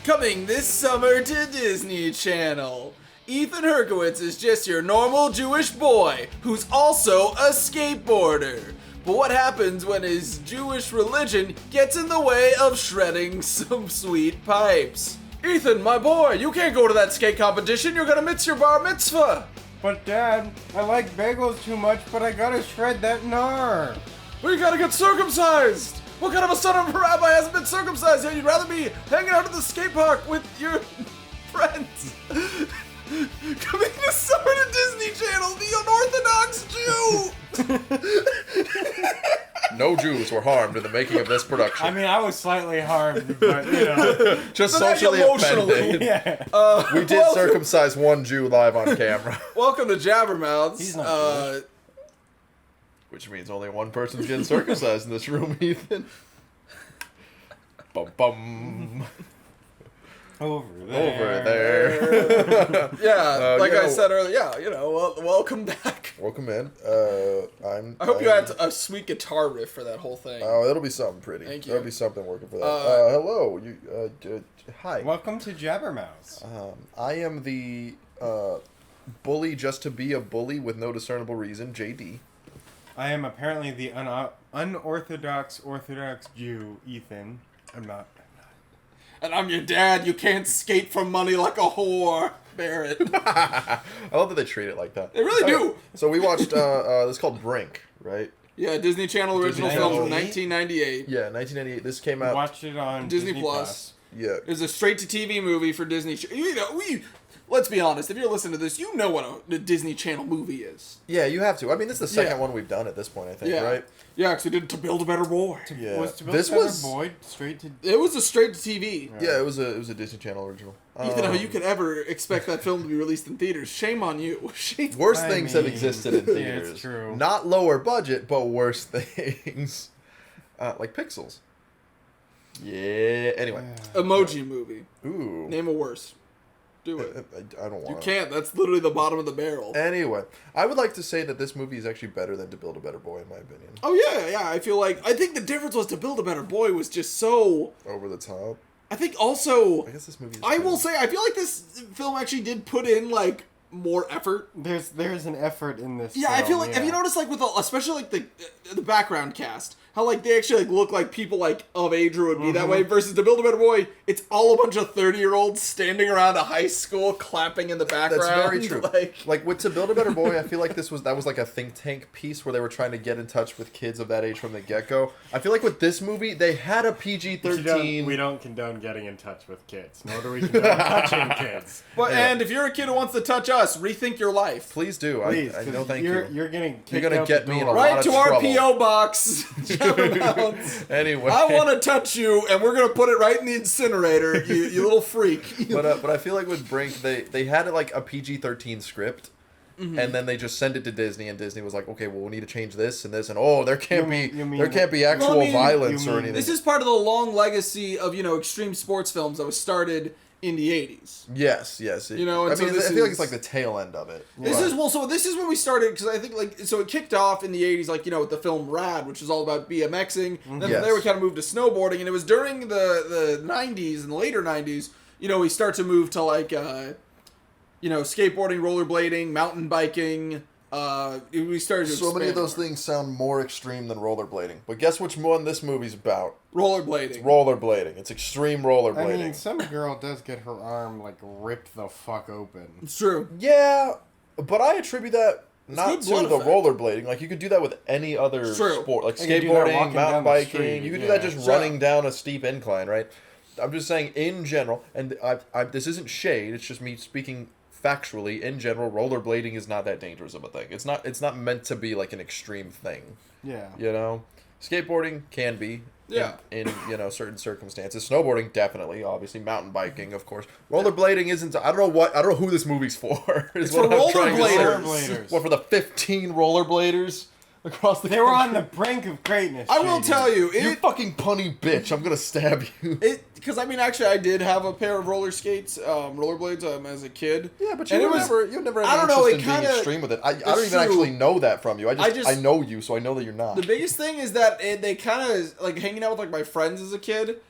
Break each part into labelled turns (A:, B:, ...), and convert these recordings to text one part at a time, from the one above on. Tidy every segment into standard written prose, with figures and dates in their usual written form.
A: Coming this summer to Disney Channel. Ethan Hurkowitz is just your normal Jewish boy who's also a skateboarder. But what happens when his Jewish religion gets in the way of shredding some sweet pipes? Ethan, my boy, you can't go to that skate competition. You're gonna miss your bar mitzvah.
B: But Dad, I like bagels too much, but I gotta shred that gnar.
A: Well, you gotta get circumcised. What kind of a son of a rabbi hasn't been circumcised yet? You'd rather be hanging out at the skate park with your friends. Coming this summer to Disney Channel, the unorthodox Jew!
C: No Jews were harmed in the making of this production.
B: I mean, I was slightly harmed, but you know.
C: Just
A: So that
C: socially
A: emotionally.
C: offended.
B: Yeah.
C: We did circumcise one Jew live on camera.
A: Welcome to Jabbermouths.
B: He's not Jewish.
C: Which means only one person's getting circumcised in this room, Ethan. Bum bum.
B: Over there.
C: Over there.
A: Yeah, like
C: you
A: I
C: know-
A: said earlier, welcome back.
C: Welcome in.
A: I hope you had a sweet guitar riff for that whole thing.
C: Oh, it'll be something pretty.
A: Thank you.
C: There'll be something working for that. Hello. Hi.
B: Welcome to Jabbermouths.
C: I am the bully just to be a bully with no discernible reason, JD.
B: I am apparently the unorthodox Orthodox Jew, Ethan. I'm not.
A: And I'm your dad. You can't skate for money like a whore, Barrett.
C: I love that they treat it like that.
A: They really do.
C: So we watched, this is called Brink, right?
A: Yeah, Disney Channel original
B: Disney
A: film from
B: Channel.
A: 1998.
C: Yeah, 1998. This came
B: We
C: out.
B: watched it on
A: Disney Plus.
C: Yeah.
A: It was a straight-to-TV movie for Disney. Let's be honest. If you're listening to this, you know what a Disney Channel movie is.
C: Yeah, you have to. I mean, this is the second
A: Yeah.
C: one we've done at this point, I think,
A: Yeah.
C: right?
A: Yeah, because we did To Build a Better Boy.
C: Yeah.
B: Was to build
C: This
B: a better
C: was-
B: boy straight to.
A: It was a straight-to-TV.
C: Yeah, it was a Disney Channel original.
A: Ethan, how you could ever expect that film to be released in theaters? Shame on you. Shame.
C: Worse
B: I
C: things have
B: mean,
C: existed in
B: yeah,
C: theaters.
B: it's true.
C: Not lower budget, but worse things. Like Pixels. Yeah. Anyway.
A: Emoji movie.
C: Ooh.
A: Name a worse. Do it.
C: I don't want
A: You
C: to.
A: can't. That's literally the bottom of the barrel.
C: Anyway, I would like to say that this movie is actually better than To Build a Better Boy, in my opinion.
A: Oh yeah. I think the difference was To Build a Better Boy was just so.
C: Over the top.
A: I think also.
C: I guess this movie is
A: I will
C: better.
A: say I feel like this film actually did put in like more effort.
B: There's an effort in this.
A: Yeah, I feel like
B: film,
A: have you noticed like with especially like the background cast how like they actually like look like people like of age or would be that way versus To Build a Better Boy, it's all a bunch of 30-year-olds standing around a high school clapping in the background.
C: That's very true.
A: Like
C: Like with To Build a Better Boy, I feel like that was like a think tank piece where they were trying to get in touch with kids of that age from the get-go. I feel like with this movie, they had a PG-13.
B: We don't condone getting in touch with kids, nor do we condone touching kids.
A: But
C: Yeah.
A: and if you're a kid who wants to touch us, rethink your life.
C: Please do.
B: Please,
C: I
B: 'cause
C: know. Thank
B: you're,
C: you.
B: You're getting
C: You're
B: kicked
C: gonna
B: out
C: get
B: the
C: me in a
B: door.
C: lot
A: Right
C: of
A: to our
C: trouble.
A: P.O. box, Jabbermouths.
C: Anyway.
A: I want to touch you, and we're gonna put it right in the incinerator, you little freak.
C: But I feel like with Brink, they had like a PG-13 script, and then they just sent it to Disney, and Disney was like, okay, well, we need to change this and this, and there can't be actual
A: Well, I mean,
C: violence
B: you
C: or
B: mean-
C: anything.
A: This is part of the long legacy of extreme sports films that was started in the 80s.
C: Yes.
A: You know, and
C: I
A: so
C: mean, I
A: this
C: feel like
A: is-
C: it's like the tail end of it.
A: This
C: But-
A: is when we started, because I think it kicked off in the 80s, with the film Rad, which was all about BMXing. Then
C: Yes.
A: from there we kind of moved to snowboarding, and it was during the 90s and the later 90s, we start to move to skateboarding, rollerblading, mountain biking. We started to
C: So many of
A: expand
C: those
A: more.
C: things sound more extreme than rollerblading. But guess which one this movie's about?
A: Rollerblading.
C: Rollerblading. It's extreme rollerblading.
B: I mean, some girl does get her arm ripped the fuck open.
A: It's true.
C: Yeah, but I attribute that not
A: good
C: to
A: blood
C: the
A: effect.
C: rollerblading. Like, you could do that with any other
A: It's true.
C: sport. Like
B: You could do that
C: skateboarding,
B: walking
C: mountain
B: down the
C: biking.
B: street,
C: You could do
B: yeah.
C: that just
A: Sure.
C: running down a steep incline, right? I'm just saying, in general, and this isn't shade, it's just me speaking factually. In general, rollerblading is not that dangerous of a thing. It's not meant to be like an extreme thing.
B: Yeah.
C: Skateboarding can be.
A: Yeah.
C: In certain circumstances, snowboarding definitely, obviously, mountain biking, of course. Rollerblading isn't. I don't know who this movie's for.
A: It's for rollerbladers.
B: Rollerbladers.
C: What, for the 15 rollerbladers across the
B: They were on
C: country?
B: the brink of greatness.
A: I will
B: JD.
A: tell you,
C: You fucking punny bitch! I'm gonna stab you.
A: because actually I did have a pair of roller skates, rollerblades as a kid.
C: Yeah, but
A: And
C: you
A: it was-
C: never
A: I
C: had
A: don't
C: an
A: know,
C: interest
A: it
C: in being
A: kinda-
C: extreme with it. I don't
A: it's
C: even
A: true.
C: actually know that from you. I
A: just-
C: know you, so I know that you're not.
A: The biggest thing is that they kind of hanging out with my friends as a kid.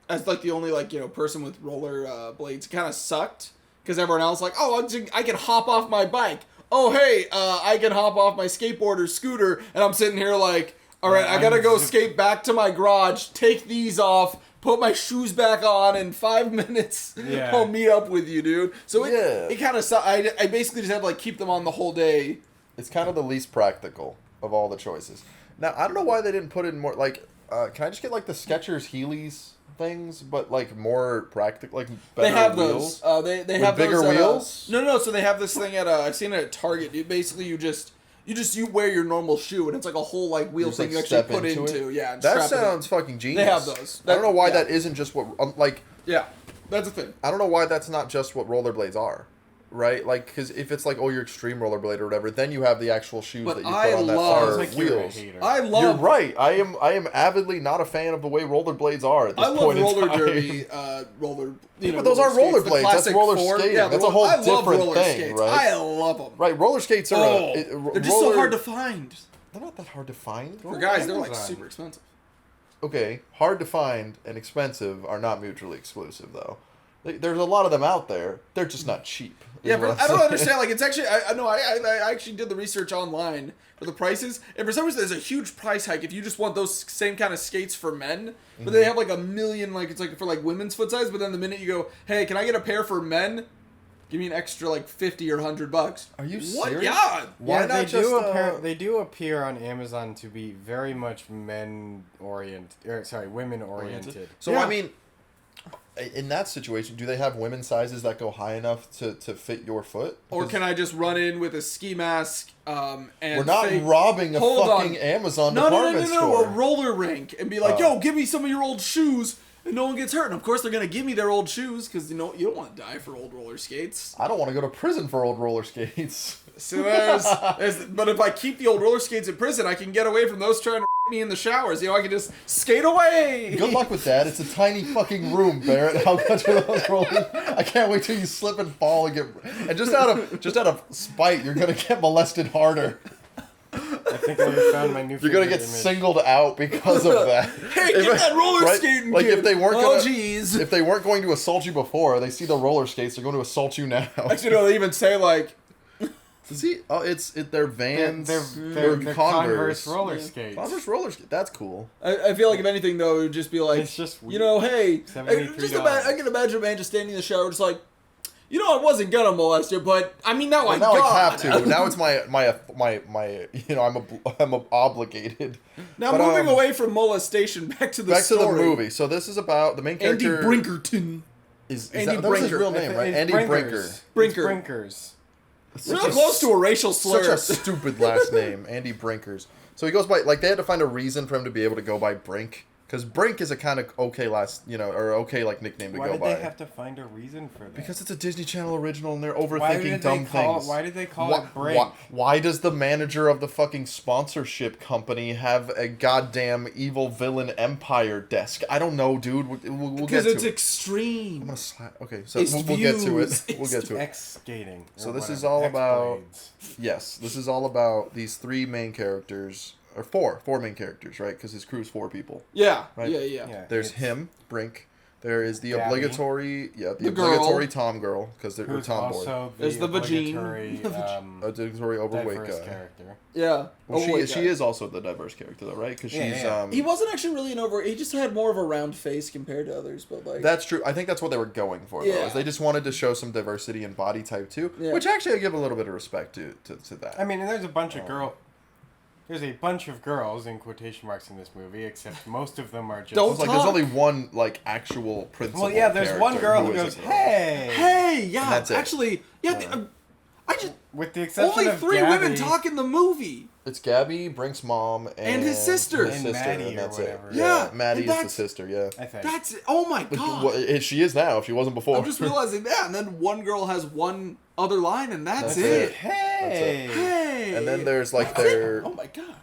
A: as like the only like person with roller blades, kind of sucked because everyone else like, oh, I can hop off my bike. Oh hey, I can hop off my skateboard or scooter, and I'm sitting here like, all right, I gotta go skate back to my garage, take these off, put my shoes back on, in 5 minutes I'll meet up with you, dude. So it kind of sucked. I basically just had to like keep them on the whole day.
C: It's kind of the least practical of all the choices. Now I don't know why they didn't put in more like. Can I just get like the Skechers Heelys things, but like more practical, like better
A: They have
C: wheels?
A: those. They have
C: bigger
A: those
C: wheels.
A: No. So they have this thing at I've seen it at Target. You wear your normal shoe, and it's like a whole like wheel
C: Just,
A: thing
C: like,
A: you actually
C: step
A: put
C: into
A: into.
C: it?
A: Yeah, and
C: That
A: strap it in.
C: sounds fucking genius.
A: They have those.
C: I don't know why that isn't just what like.
A: Yeah, that's a thing.
C: I don't know why that's not just what rollerblades are, right? Like, because if it's like, oh, you're extreme rollerblade or whatever, then you have the actual shoes
A: But
C: that you put
A: I
C: on that
A: love-
C: are
B: Sounds like you're a
C: wheels.
B: hater.
A: I love.
C: You're right. I am avidly not a fan of the way rollerblades are at this
A: I love
C: point in
A: roller
C: time.
A: derby, roller.
C: But those aren't
A: skates, the
C: rollerblades, that's
A: classic
C: roller
A: form.
C: skating.
A: Yeah,
C: That's a whole
A: I love
C: different
A: roller
C: thing,
A: skates.
C: right?
A: I love them.
C: Right, roller skates are
A: they're just so hard to find.
C: They're not that hard to find.
A: For guys, they're like
B: Amazon.
A: super expensive.
C: Okay, hard to find and expensive are not mutually exclusive, though. There's a lot of them out there. They're just not cheap. is
A: Yeah,
C: what
A: but
C: I'm
A: I don't
C: saying.
A: understand. Like, it's actually, I know, I actually did the research online for the prices, and for some reason, there's a huge price hike if you just want those same kind of skates for men. But they have like a million, like it's like for like women's foot size. But then the minute you go, hey, can I get a pair for men? Give me an extra like $50 or $100.
C: Are you
A: What?
C: serious?
A: Yeah.
C: Why
B: Yeah,
C: not just
B: they do appear on Amazon to be very much women oriented.
C: So
A: Yeah.
C: I mean, in that situation, do they have women's sizes that go high enough to fit your foot?
A: Or
C: Because
A: can I just run in with a ski mask? And
C: we're not
A: fake-
C: robbing a
A: Hold
C: fucking
A: on.
C: Amazon
A: No,
C: department
A: a
C: store.
A: roller rink, and be like,
C: Oh.
A: yo, give me some of your old shoes, and no one gets hurt. And of course, they're gonna give me their old shoes because you don't want to die for old roller skates.
C: I don't want to go to prison for old roller skates.
A: So but if I keep the old roller skates in prison, I can get away from those trying to me in the showers. I can just skate away.
C: Good luck with that. It's a tiny fucking room, Barrett. How much are those rolling? I can't wait till you slip and fall and get. And just out of spite, you're gonna get molested harder.
B: I think I found my new.
C: You're gonna get
B: favorite image.
C: singled out because of that.
A: Hey, get that roller skating
C: Like
A: kid.
C: if they weren't
A: Oh,
C: gonna,
A: jeez.
C: if they weren't going to assault you before, they see the roller skates, they're going to assault you now.
A: Actually, no, they even say like,
C: See, they're Vans,
B: They're Converse roller skates.
C: Converse roller skates. That's cool.
A: I feel like if anything though, it would just be like,
B: It's just
A: hey,
B: $73.
A: I can imagine a man just standing in the shower, just like, I wasn't gonna molest her, but I mean now I
C: Now I
A: got.
C: have to. Now it's my I'm obligated.
A: Now
C: But,
A: moving away from molestation, back to the
C: Back
A: story.
C: to the movie. So this is about the main
A: Andy
C: character.
A: Brinkerton.
C: Is
A: Andy
C: that was his
A: Brinker.
C: real name, right?
B: It's
C: Andy
B: Brinkers.
C: Brinker.
A: Brinker.
B: Brinkers.
A: Really close to a racial slur.
C: Such a stupid last name, Andy Brinkers. So he goes by, like, they had to find a reason for him to be able to go by Brink. Because Brink is a kind of okay nickname to
B: Why
C: go
B: did
C: by.
B: they have to find a reason for that?
C: Because it's a Disney Channel original and they're
B: why
C: overthinking
B: did
C: dumb
B: they call?
C: things.
B: Why did they call it Brink?
C: Why does the manager of the fucking sponsorship company have a goddamn evil villain empire desk? I don't know, dude. We'll get
A: Because
C: to
A: it's
C: it.
A: extreme.
C: I'm gonna slap. Okay, so
A: It's
C: we'll get to it.
A: views.
C: We'll get to it.
B: X skating.
C: So
B: or
C: this is
B: whatever.
C: all
B: X
C: about-
B: blades.
C: Yes, this is all about these three main characters, or four main characters, right? Because his crew's 4 people.
A: Yeah,
C: Right.
A: yeah.
B: Yeah,
C: There's
B: it's-
C: him, Brink. There is the
B: Gabby.
C: obligatory,
A: The
C: obligatory
A: girl.
C: Tom girl, because they're
B: Who's
C: tomboy.
B: also
A: There's the vagine.
B: obligatory,
C: Obligatory overweight
B: diverse
C: guy.
B: character.
A: Yeah.
C: Well,
A: Overweight
C: she
A: guy.
C: is also the diverse character, though, right? Because
B: Yeah,
C: she's
B: yeah.
A: He wasn't actually really he just had more of a round face compared to others, but like.
C: That's true. I think that's what they were going for, though.
A: Yeah.
C: Is they just wanted to show some diversity in body type too,
A: Yeah.
C: which actually I give a little bit of respect to that.
B: I mean, and there's a bunch of girls in quotation marks in this movie, except most of them are just.
A: Don't
C: It's like there's
A: talk.
C: only one like actual principal.
B: Well, yeah, there's one
C: character
B: girl who
C: is a
B: goes,
C: girl.
B: "Hey,
A: Hey, yeah,
C: that's it.
A: actually, yeah. I just
B: With the exception
A: only
B: of
A: 3
B: Gabby,
A: women talk in the movie.
C: It's Gabby, Brink's mom, and
A: his sister.
B: And Maddie
C: and
B: or
C: that's
B: whatever.
C: it.
A: Yeah,
C: Maddie
A: and
C: is the
A: that's-
C: sister. Yeah.
B: I think.
A: That's oh my god.
C: Well, she is now. If she wasn't before.
A: I'm just realizing that, and then one girl has one other line, and that's
C: That's
A: it.
C: it.
B: Hey,
A: Hey,
C: And then there's like their
A: Oh my god.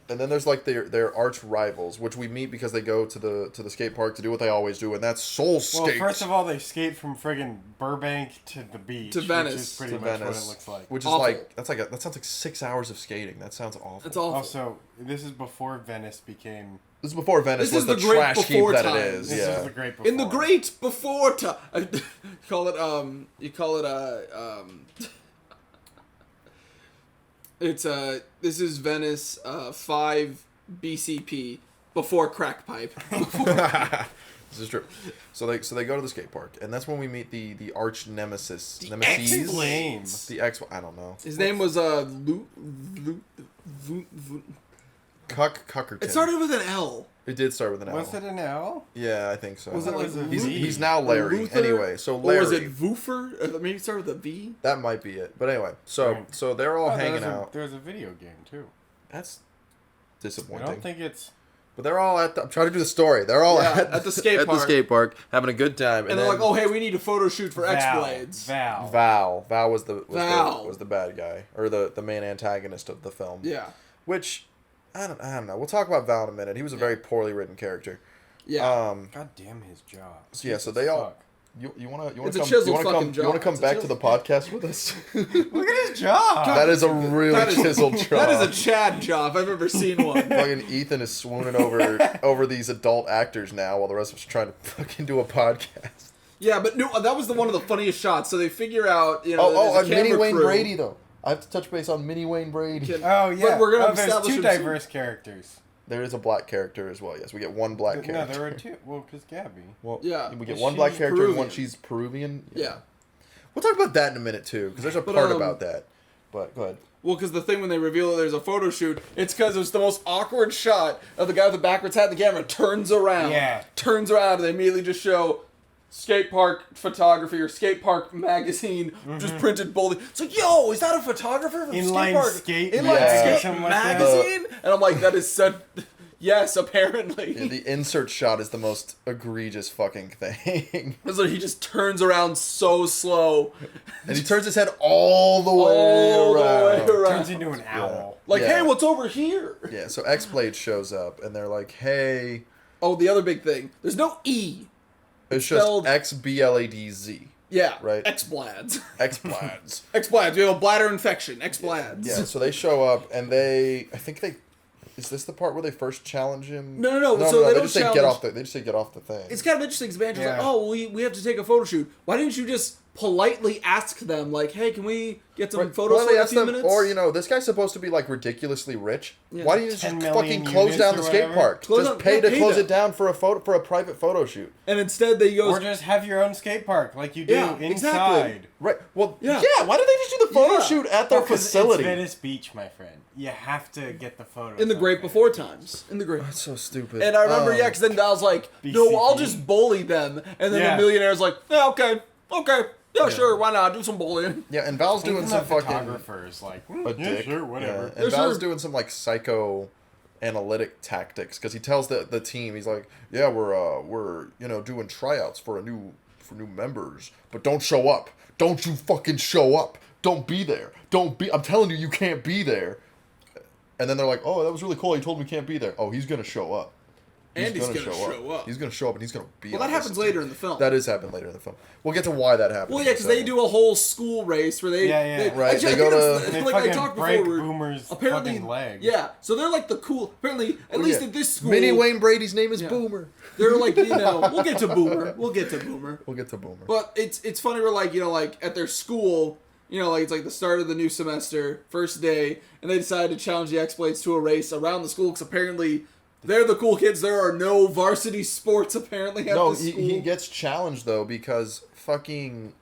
C: and then there's like their arch rivals, which we meet because they go to the skate park to do what they always do, and that's soul skate.
B: Well, first of all, they skate from friggin' Burbank to the beach,
A: To Venice.
B: which is pretty
C: To
B: much
C: Venice,
B: what it looks like.
C: which is
A: Awful.
C: like that sounds like 6 hours of skating. That sounds awful.
A: That's awful.
B: Also, this is before Venice became.
C: This is before Venice
A: This
C: was
A: is
C: the
A: the great
C: trash heap
A: before
C: that
A: times.
C: it is.
B: This
C: Yeah.
B: is the great before.
A: In the great before time. It's this is Venice 5 BCP before crack pipe.
C: This is true. So they go to the skate park, and that's when we meet the arch nemesis.
B: Explain.
C: The X. I don't know.
A: His name was
C: Cuckerton.
A: It started with an L.
C: It did start with an L.
B: Was it an L?
C: Yeah, I think so.
A: Was it like
B: Was it
C: He's,
B: V?
C: he's now Larry.
A: Luther?
C: Anyway, so
A: Or
C: Larry.
A: was it Voofer? Maybe it started with a V.
C: That might be it. But anyway, so
B: Right.
C: so they're all hanging
B: There's
C: out.
B: a video game too.
C: That's
B: I
C: disappointing.
B: don't think it's.
C: But they're all at the. I'm trying to do the story. They're all
A: Yeah,
C: at
A: the skate park.
C: At the skate park, having a good time.
A: And they're like, oh, hey, we need a photo shoot for X-Blades.
B: Val.
C: Val was the
A: Val.
C: was the bad guy, or the main antagonist of the film.
A: Yeah.
C: Which I don't know. We'll talk about Val in a minute. He was a very poorly written character.
A: Yeah.
B: God damn his job.
C: So yeah, so
B: Jesus
C: they all.
B: fuck.
C: You want to
A: It's a
C: come?
A: chiseled
C: You want to
A: fucking
C: come? You
A: job.
C: want to come
A: It's a
C: back to the podcast with us?
B: Look at his job.
C: That is a really
A: That is-
C: chiseled job.
A: That is a Chad job. I've ever seen one.
C: Fucking Ethan is swooning over these adult actors now, while the rest of us are trying to fucking do a podcast.
A: Yeah, but no, that was one of the funniest shots. So they figure out, you know,
C: Oh,
A: there's a
C: Minnie
A: camera
C: Wayne
A: crew.
C: Brady though. I have to touch base on Minnie Wayne Brady.
A: Can-
B: Oh yeah.
A: But we're gonna
B: there's
A: establish
B: two
A: him soon.
B: diverse characters.
C: There is a black character as well. Yes, we get one black character.
B: No, there are two. Well, because Gabby.
C: Well,
A: Yeah.
C: we get
B: She's
C: one black character and one
A: Peruvian.
C: she's Peruvian.
A: Yeah.
C: We'll talk about that in a minute too, because there's a
A: But,
C: part about that. But go ahead.
A: Well, because the thing when they reveal that there's a photo shoot, it's because it was the most awkward shot of the guy with the backwards hat. The camera turns around.
B: Yeah.
A: Turns around, and they immediately just show skate park photography or skate park magazine just printed boldly. It's like, yo, is that a photographer from
B: Inline
A: skate park?
B: skate
A: Inline
C: Yeah.
A: skate
B: something like that.
A: magazine? And I'm like, that is such. Yes, apparently.
C: Yeah, the insert shot is the most egregious fucking thing.
A: It's like he just turns around so slow.
C: And he turns his head all the way
A: All the
C: around.
A: way around.
B: Turns into an owl.
A: Like,
C: Yeah.
A: hey, what's over here?
C: Yeah, so X-Blade shows up, and they're like, hey...
A: Oh, the other big thing. There's no E.
C: It's just
A: spelled-
C: X-B-L-A-D-Z.
A: Yeah.
C: Right.
A: X-Blads.
C: X-Blads.
A: X-Blads. We have a bladder infection. X-Blads.
C: Yeah, so they show up, and I think they... Is this the part where they first challenge him?
A: No. So they
C: they
A: don't
C: just say
A: challenge-
C: get off the. They just say get off the thing.
A: It's kind of interesting because Banjo's like,
B: Yeah.
A: oh, we have to take a photo shoot. Why didn't you just politely ask them, like, hey, can we get some photos
C: Well,
A: for
C: they
A: a
C: ask
A: few
C: them,
A: minutes?
C: or this guy's supposed to be like ridiculously rich.
A: Yeah.
C: Why don't you just
B: 10 million
C: fucking close
B: units
C: down
B: or
C: the skate
B: whatever?
C: park?
A: Close
C: Just
A: down-
C: pay
A: yeah,
C: to
A: pay
C: close
A: them.
C: it down for a private photo shoot.
A: And instead they
B: Or
A: goes,
B: just have your own skate park like you do
A: Yeah,
B: inside.
A: exactly.
C: Right. Well,
A: Yeah.
C: yeah. Why did they just do the photo
A: Yeah.
C: shoot at their
B: Well, 'cause
C: facility?
B: It's Venice Beach, my friend. You have to get the photos.
A: in the
B: on
A: great
B: Venice
A: before
B: Beach.
A: times. In the great.
C: That's so stupid.
A: And I remember, yeah, because then Val's like, no, I'll
B: BCP.
A: just bully them. And then
B: Yeah.
A: the millionaire's like, yeah, okay. Yeah, sure, why not? Do some bullying.
C: Yeah, and Val's doing
B: Even
C: some
B: the
C: fucking
B: photographers like
C: a
B: yeah,
C: dick.
B: sure, whatever.
C: Yeah. And
A: Yeah,
C: Val's
A: sure.
C: doing some like psycho analytic tactics because he tells the team, he's like, yeah, we're doing tryouts for new members, but don't show up. Don't you fucking show up. Don't be there. I'm telling you, you can't be there. And then they're like, oh, that was really cool. He told me we can't be there. Oh, he's gonna show up.
A: And he's gonna show up.
C: He's gonna show up and he's gonna be.
A: Well, that
C: on this
A: happens
C: team.
A: later in the film.
C: That is happen later in the film. We'll get to why that happens.
A: Well, yeah, because they do a whole school race where they...
B: Yeah.
C: Right,
A: actually,
C: they
A: I think
C: go
A: that's
C: to-
B: They
A: like I
B: fucking
A: talked
B: break
A: before.
B: Boomer's
A: Apparently,
B: fucking leg.
A: yeah. So they're like the cool... Apparently, at least at this school...
C: Minnie Wayne Brady's name is
A: Yeah.
C: Boomer.
A: They're like, we'll get to Boomer. We'll get to Boomer.
C: We'll get to Boomer.
A: But it's funny where like at their school, it's like the start of the new semester, first day, and they decided to challenge the X-Blades to a race around the school because apparently they're the cool kids. There are no varsity sports apparently at
C: No,
A: this school.
C: he gets challenged though because fucking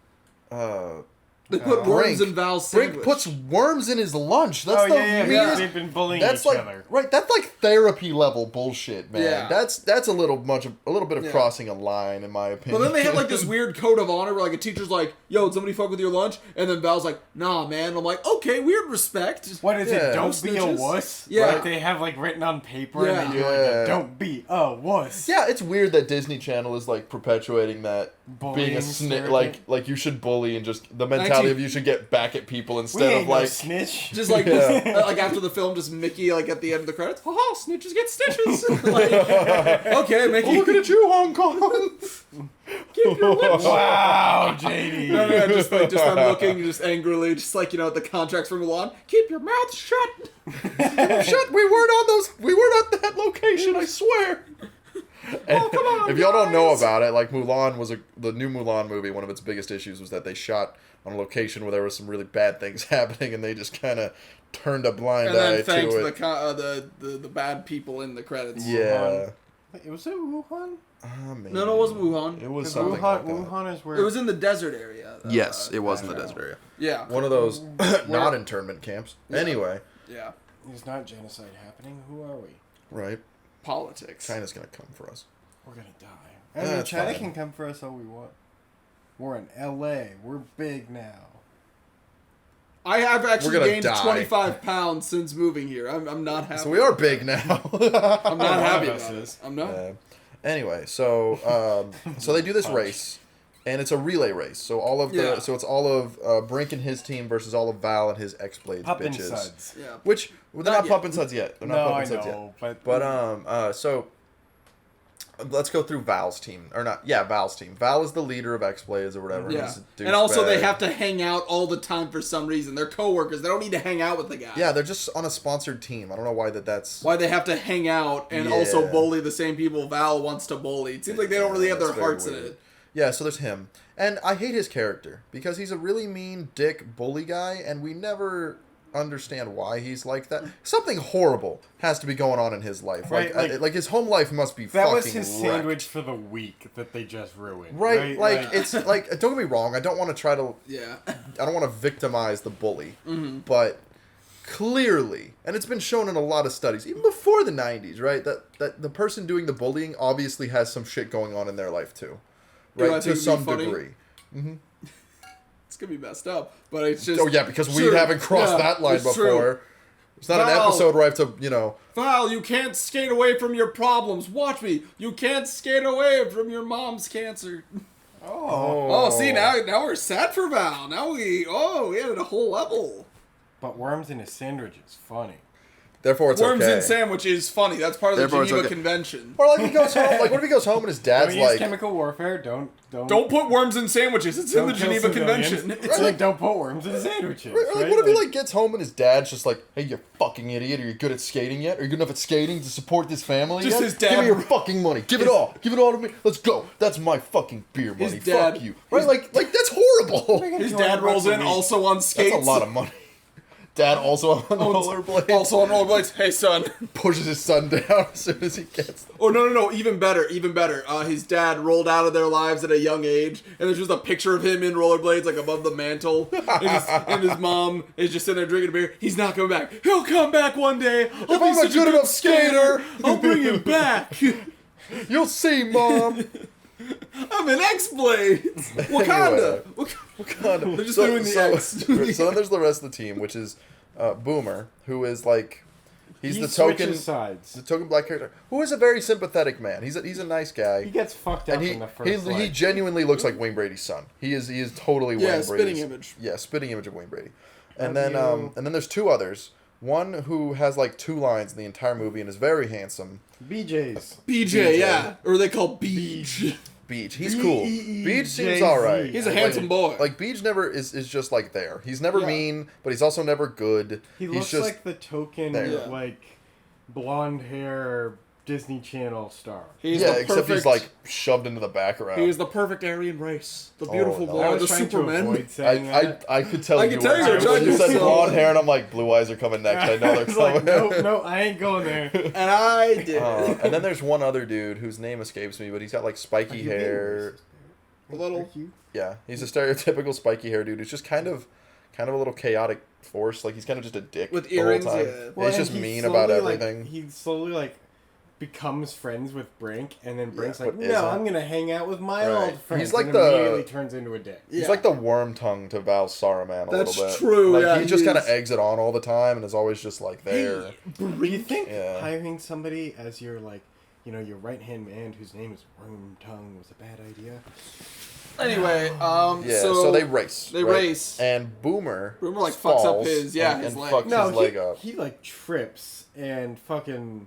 A: they put worms
C: Brink-
A: in Val's sandwich.
C: Brink puts worms in his lunch. That's
B: Oh
C: the
B: yeah.
C: meanest.
B: They've been bullying
C: That's
B: each
C: like
B: other.
C: right. That's like therapy level bullshit, man.
A: Yeah.
C: That's a little bit of
A: Yeah.
C: crossing a line in my
A: But
C: opinion.
A: then they had like this weird code of honor where like a teacher's like, "Yo, did somebody fuck with your lunch?" And then Val's like, "Nah, man." And I'm like, "Okay, weird respect."
B: What is
C: Yeah.
B: it? Don't
A: No
B: be a
A: snitches?
B: wuss.
A: Yeah.
B: Like they have like written on paper and they do like
C: Yeah.
B: a don't be a wuss.
C: Yeah, it's weird that Disney Channel is like perpetuating that being
B: Bullying
C: a snitch,
B: stereotype.
C: like you should bully and just the
A: And I
C: mentality mentality of you should get back at people
B: We
C: instead
B: ain't
C: of
B: no
C: like
B: snitch.
A: Just like
C: Yeah.
A: like after the film, just Mickey like at the end of the credits. Oh, snitches get stitches. Like, okay, Mickey.
C: oh, looking at you, Hong Kong.
A: Keep your lips shut.
B: Wow, JD.
A: No, just them looking, just angrily, just like the contracts from Mulan. Keep your mouth shut.
C: Shut! We weren't on those. We weren't at that location. I swear.
A: Oh, come on,
C: If y'all don't know
A: guys.
C: about it, like Mulan was the new Mulan movie. One of its biggest issues was that they shot on a location where there was some really bad things happening, and they just kind of turned a blind
A: And
C: eye
A: then thanked
C: to it.
A: the bad people in the credits.
C: Yeah.
B: Wait, was it Wuhan?
C: Maybe.
A: No, it wasn't Wuhan.
C: It was
B: 'Cause
C: something
B: Wuhan,
C: like that.
B: Wuhan is where
A: It was in the desert area.
C: Yes, it was in the
B: That's
C: desert area.
A: Yeah.
C: One of those not internment camps. Anyway,
A: Yeah.
B: There's not genocide happening. Who are we?
C: right?
A: Politics.
C: China's gonna come for us.
B: We're gonna die.
C: Yeah,
B: I mean,
C: that's
B: China
C: fine.
B: can come for us all we want. We're in LA. We're big now.
A: I have actually
C: We're gonna
A: gained
C: die.
A: 25 pounds since moving here. I'm not happy.
C: So we are big now.
A: I'm not happy
B: One of us
A: about it.
B: is.
A: I'm not.
C: Anyway, so they do this race, and it's a relay race. So all of the
A: Yeah.
C: so it's all of Brink and his team versus all of Val and his X-Blades
B: Puppin
C: bitches.
B: suds.
A: Yeah.
C: Which they're
A: Not
C: not
A: yet.
C: pumping suds yet. They're not
B: No, I
C: pumping suds yet.
B: know, but
C: So let's go through Val's team, or not? Yeah, Val's team. Val is the leader of X-Blades or whatever.
A: Yeah.
C: He's a
A: And also they
C: douchebag.
A: have to hang out all the time for some reason. They're coworkers. They don't need to hang out with the guy.
C: Yeah, they're just on a sponsored team. I don't know why that's.
A: Why they have to hang out and also
C: Yeah.
A: bully the same people Val wants to bully. It seems like they don't really have their
C: That's very
A: hearts in
C: weird.
A: it.
C: Yeah, so there's him. And I hate his character because he's a really mean dick bully guy, and we never understand why he's like that. Something horrible has to be going on in his life.
B: Right,
C: Like his home life must be
B: that
C: fucking
B: was his
C: wrecked.
B: sandwich for the week that they just ruined.
C: Right, like it's like don't get me wrong, I don't want to try to
A: Yeah.
C: I don't want to victimize the bully,
A: Mm-hmm.
C: but clearly, and it's been shown in a lot of studies, even before the 90s, right, that the person doing the bullying obviously has some shit going on in their life too,
A: Do I
C: right,
A: think
C: to
A: it'd be
C: some
A: funny?
C: degree.
A: It's gonna be messed up, but it's just.
C: Oh yeah, because we
A: True.
C: haven't crossed
A: Yeah,
C: that line
A: it's
C: before.
A: true.
C: It's not an
A: Val.
C: episode where I have to,
A: Val, you can't skate away from your problems. Watch me. You can't skate away from your mom's cancer. Oh, see now we're sad for Val. Now we added a whole level.
B: But worms in a sandwich is funny.
C: Therefore, it's
A: Worms
C: okay.
A: in sandwich is funny. That's part of the
C: Therefore, it's
A: Geneva
C: okay.
A: Convention.
C: Or like he goes home. Like what if he goes home and his dad's
B: Don't use
C: like,
B: chemical warfare. Don't
A: Don't put worms in sandwiches. It's in
B: don't
A: the
B: kill
A: Geneva
B: civilians.
A: Convention.
B: It's like don't put worms in sandwiches.
C: or, like
B: right?
C: what if he like gets home and his dad's just like, hey, you fucking idiot, are you good at skating yet? Are you good enough at skating to support this family?
A: Just
C: yet?
A: his dad-
C: Give me your fucking money. Give it all to me. Let's go. That's my fucking beer money.
A: His dad-
C: Fuck you. Right? Like that's horrible.
A: His dad rolls in also on skates.
C: That's a lot of money. Dad also on rollerblades.
A: Also on rollerblades. Hey son.
C: Pushes his son down as soon as he gets them.
A: Oh no! Even better. His dad rolled out of their lives at a young age, and there's just a picture of him in rollerblades, like above the mantle, and his mom is just sitting there drinking a beer. He's not coming back. He'll come back one day. I'll
C: If
A: be
C: I'm a
A: such
C: good enough skater.
A: I'll bring him back.
C: You'll see, Mom.
A: I'm an X-Blades. Wakanda.
C: God.
A: They're just doing the X.
C: So then there's the rest of the team, which is Boomer, who is like he's
B: He
C: the token
B: switches sides.
C: the token black character, who is a very sympathetic man. He's a nice guy.
B: He gets fucked up
C: and
B: in the first
C: he
B: leg.
C: genuinely looks like Wayne Brady's son. He is totally
A: Yeah,
C: Wayne
A: spitting
C: Brady's
A: image.
C: Yeah, spitting image of Wayne Brady. And
B: Have
C: then
B: you-
C: and then there's two others. One who has like 2 lines in the entire movie and is very handsome.
B: BJ's.
A: BJ, yeah, or they call Beach.
C: Beach. He's cool.
B: B-E-E-J-Z.
C: Beach seems alright.
A: He's a
C: Like-
A: handsome boy.
C: Like Beach never is just like there. He's never
A: Yeah.
C: mean, but he's also never good.
B: He
C: he's
B: looks
C: just
B: like the token,
C: there.
A: Yeah.
B: like, blonde hair Disney Channel star.
A: He's
C: yeah,
A: the
C: except
A: perfect,
C: he's like shoved into the background.
A: he is the perfect Aryan race. The beautiful
C: no.
A: boy,
B: I was
A: the
B: trying to
A: Superman.
B: avoid saying that.
C: I could tell
A: I
C: you
A: could tell you
C: were
A: were trying
C: you
A: to,
C: said
A: so-
C: blonde hair and I'm like blue eyes are coming next. I know they're
B: was like,
C: coming.
B: no, I ain't going there.
A: And I did.
C: And then there's one other dude whose name escapes me, but he's got like spiky
B: You
C: hair.
A: A little.
C: Yeah, he's a stereotypical spiky hair dude. He's just kind of a little chaotic force. Like he's kind of just a dick
A: With
C: the whole
A: earrings,
C: time.
A: yeah.
C: And he's just
B: and
C: mean
B: slowly,
C: about everything.
B: Like, he slowly like becomes friends with Brink, and then Brink's
C: but
B: like,
C: isn't.
B: "No, I'm gonna hang out with my
C: Right.
B: old friends."
C: He's like
B: and
C: the-
B: immediately turns into a dick.
C: He's
A: Yeah.
C: like the worm tongue to Val Saruman a
A: That's
C: little bit.
A: true,
C: Like
A: yeah,
C: he just
A: he
C: kind of
A: is.
C: eggs it on all the time and is always just like there.
B: Do you think
C: Yeah.
B: hiring somebody as your like, your right hand man whose name is Worm Tongue was a bad idea?
A: Anyway,
C: Yeah, so they race.
A: They
C: right?
A: race.
C: And Boomer
A: Like
C: falls
A: fucks up his
C: and
A: leg.
C: fucks his leg up.
B: He like trips and fucking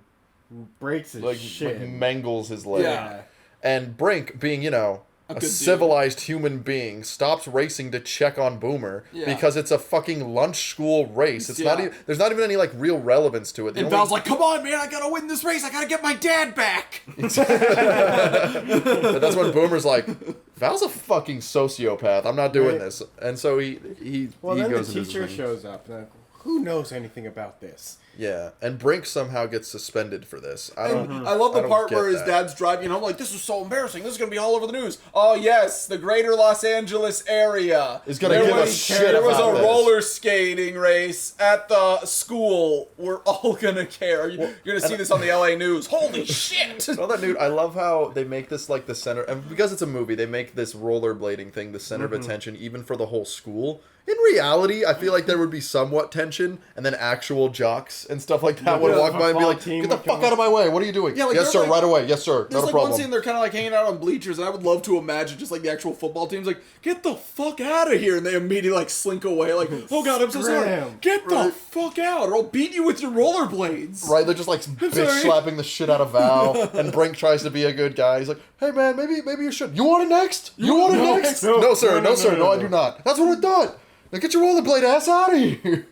B: breaks his shit.
C: Like mangles his leg.
A: Yeah.
C: And Brink, being, you know, a
A: good
C: civilized human being, stops racing to check on Boomer because it's a fucking lunch school race. It's not even, there's not even any like real relevance to it.
A: And Val's like, "Come on, man! I gotta win this race. I gotta get my dad back."
C: But that's when Boomer's like, "Val's a fucking sociopath. I'm not doing this." And so he
B: then
C: goes
B: the
C: into
B: teacher
C: his
B: shows up. And like, who knows anything about this?
C: Yeah, and Brink somehow gets suspended for this. I
A: love the part where his dad's driving home like, "This is so embarrassing. This is gonna be all over the news." Oh yes, the greater Los Angeles area
C: is gonna give a shit
A: There was
C: about
A: a
C: this.
A: roller skating race at the school. We're all gonna care. You're gonna see this on the LA News. Holy shit!
C: Well, that dude, I love how they make this like the center, and because it's a movie, they make this rollerblading thing the center of attention, even for the whole school. In reality, I feel like there would be somewhat tension, and then actual jocks and stuff like that would walk by and be like, "Get the fuck out of my way! What are you doing?"
A: Yeah, like,
C: yes, sir,
A: like,
C: right away. Yes, sir.
A: There's
C: Not a
A: like
C: problem.
A: one scene they're kind of like hanging out on bleachers, and I would love to imagine just like the actual football team's like, "Get the fuck out of here!" and they immediately like slink away, like, "Oh god, I'm so sorry.
B: Scram.
A: Get the fuck out, or I'll beat you with your rollerblades."
C: Right, they're just like bitch
A: sorry.
C: slapping the shit out of Val, and Brink tries to be a good guy. He's like, "Hey man, maybe you should. You want it next? You want it next? No, sir. No, sir. No, I do not. That's what I thought. Now get your rollerblade ass out of here.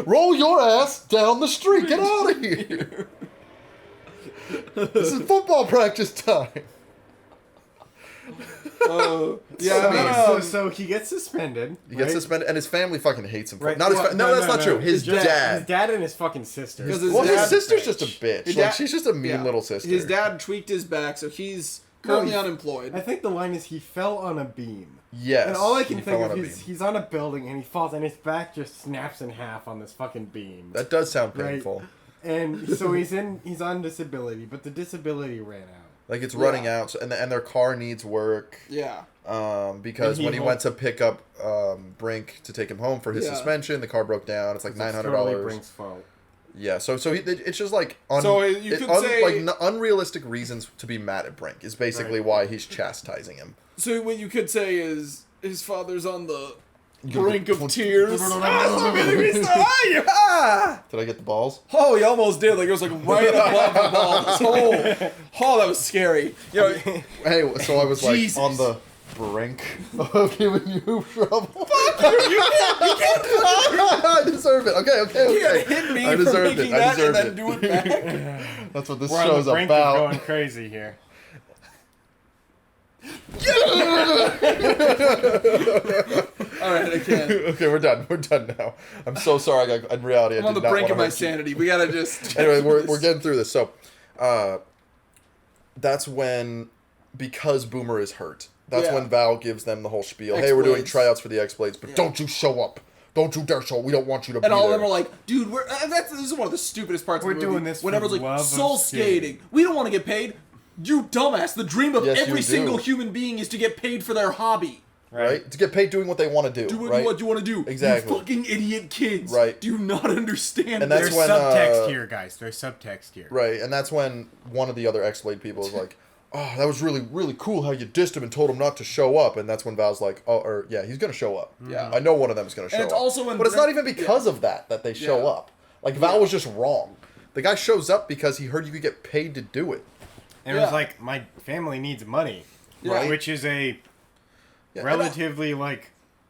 C: Roll your ass down the street. Get out of here. This is football practice time."
B: So he gets suspended.
C: He gets suspended, and his family fucking hates him.
B: Right.
C: Not his that's not true. His dad.
B: His dad and his fucking sister.
A: Because
C: His sister's just a bitch. Like, she's just a mean little sister.
A: His dad tweaked his back, so he's currently unemployed.
B: I think the line is he fell on a beam.
C: Yes.
B: And all I can
C: he
B: think
C: fell
B: of
C: on a
B: is
C: beam.
B: he's on a building and he falls and his back just snaps in half on this fucking beam.
C: That does sound
B: Right.
C: painful.
B: And so he's on disability, but the disability ran out.
C: Like it's running out, so, and their car needs work.
A: Yeah.
C: Because when he went to pick up Brink to take him home for his suspension, the car broke down. It's like $900.
B: Totally Brink's fault.
C: Yeah, so it's just like unrealistic reasons to be mad at Brink is basically why he's chastising him.
A: So what you could say is his father's on the brink of tears.
C: Did I get the balls?
A: Oh, he almost did. Like it was like right above the balls. Oh, that was scary. You know,
C: Hey, so I was like
A: Jesus.
C: on the brink of giving you trouble.
A: fuck you! You can't
C: I deserve it. Okay.
A: You can't hit me
C: I
A: for
C: deserved
A: making
C: it. I
A: that and
C: deserved
A: then
C: it.
A: do it back.
C: That's what this
B: We're on
C: show's
B: the brink
C: about.
B: of going crazy here.
A: All right, I can't.
C: Okay, we're done. We're done now. I'm so sorry. In reality,
A: I'm
C: I
A: on
C: did
A: the
C: not
A: brink
C: want
A: of
C: to
A: my
C: hurt you.
A: sanity. We gotta just.
C: Anyway, we're getting through this. So, that's when, because Boomer is hurt, that's when Val gives them the whole spiel. Hey, we're doing
A: X-Blades.
C: tryouts for the X-Blades, but don't you show up. Don't you dare show. We don't want you to be
A: And all of
C: there.
A: them are like, dude, this is one of the stupidest parts
B: We're
A: of the movie.
B: doing this
A: when
B: for
A: everyone's
B: love
A: like,
B: of
A: soul skating. We don't want to get paid. You dumbass. The dream of
C: Yes,
A: every
C: you
A: single
C: do.
A: human being is to get paid for their hobby.
C: right? To get paid doing what they want to do.
A: Do what
C: right?
A: you want to do.
C: Exactly.
A: You fucking idiot kids.
C: Right.
A: Do you not understand
C: And
A: this?
C: that's
B: There's
C: when,
B: subtext here, guys. There's subtext here.
C: Right, and that's when one of the other X-Blade people is like, "Oh, that was really, really cool how you dissed him and told him not to show up." And that's when Val's like, he's gonna show up.
A: Yeah.
C: I know one of them is gonna show
A: And
C: up.
A: it's also when
C: but it's not
A: Brink-
C: even because of that they show
A: Yeah.
C: up. Like, Val was just wrong. The guy shows up because he heard you could get paid to do it.
B: And it was like, my family needs money.
A: Yeah.
B: Which is a
C: Yeah,
B: relatively,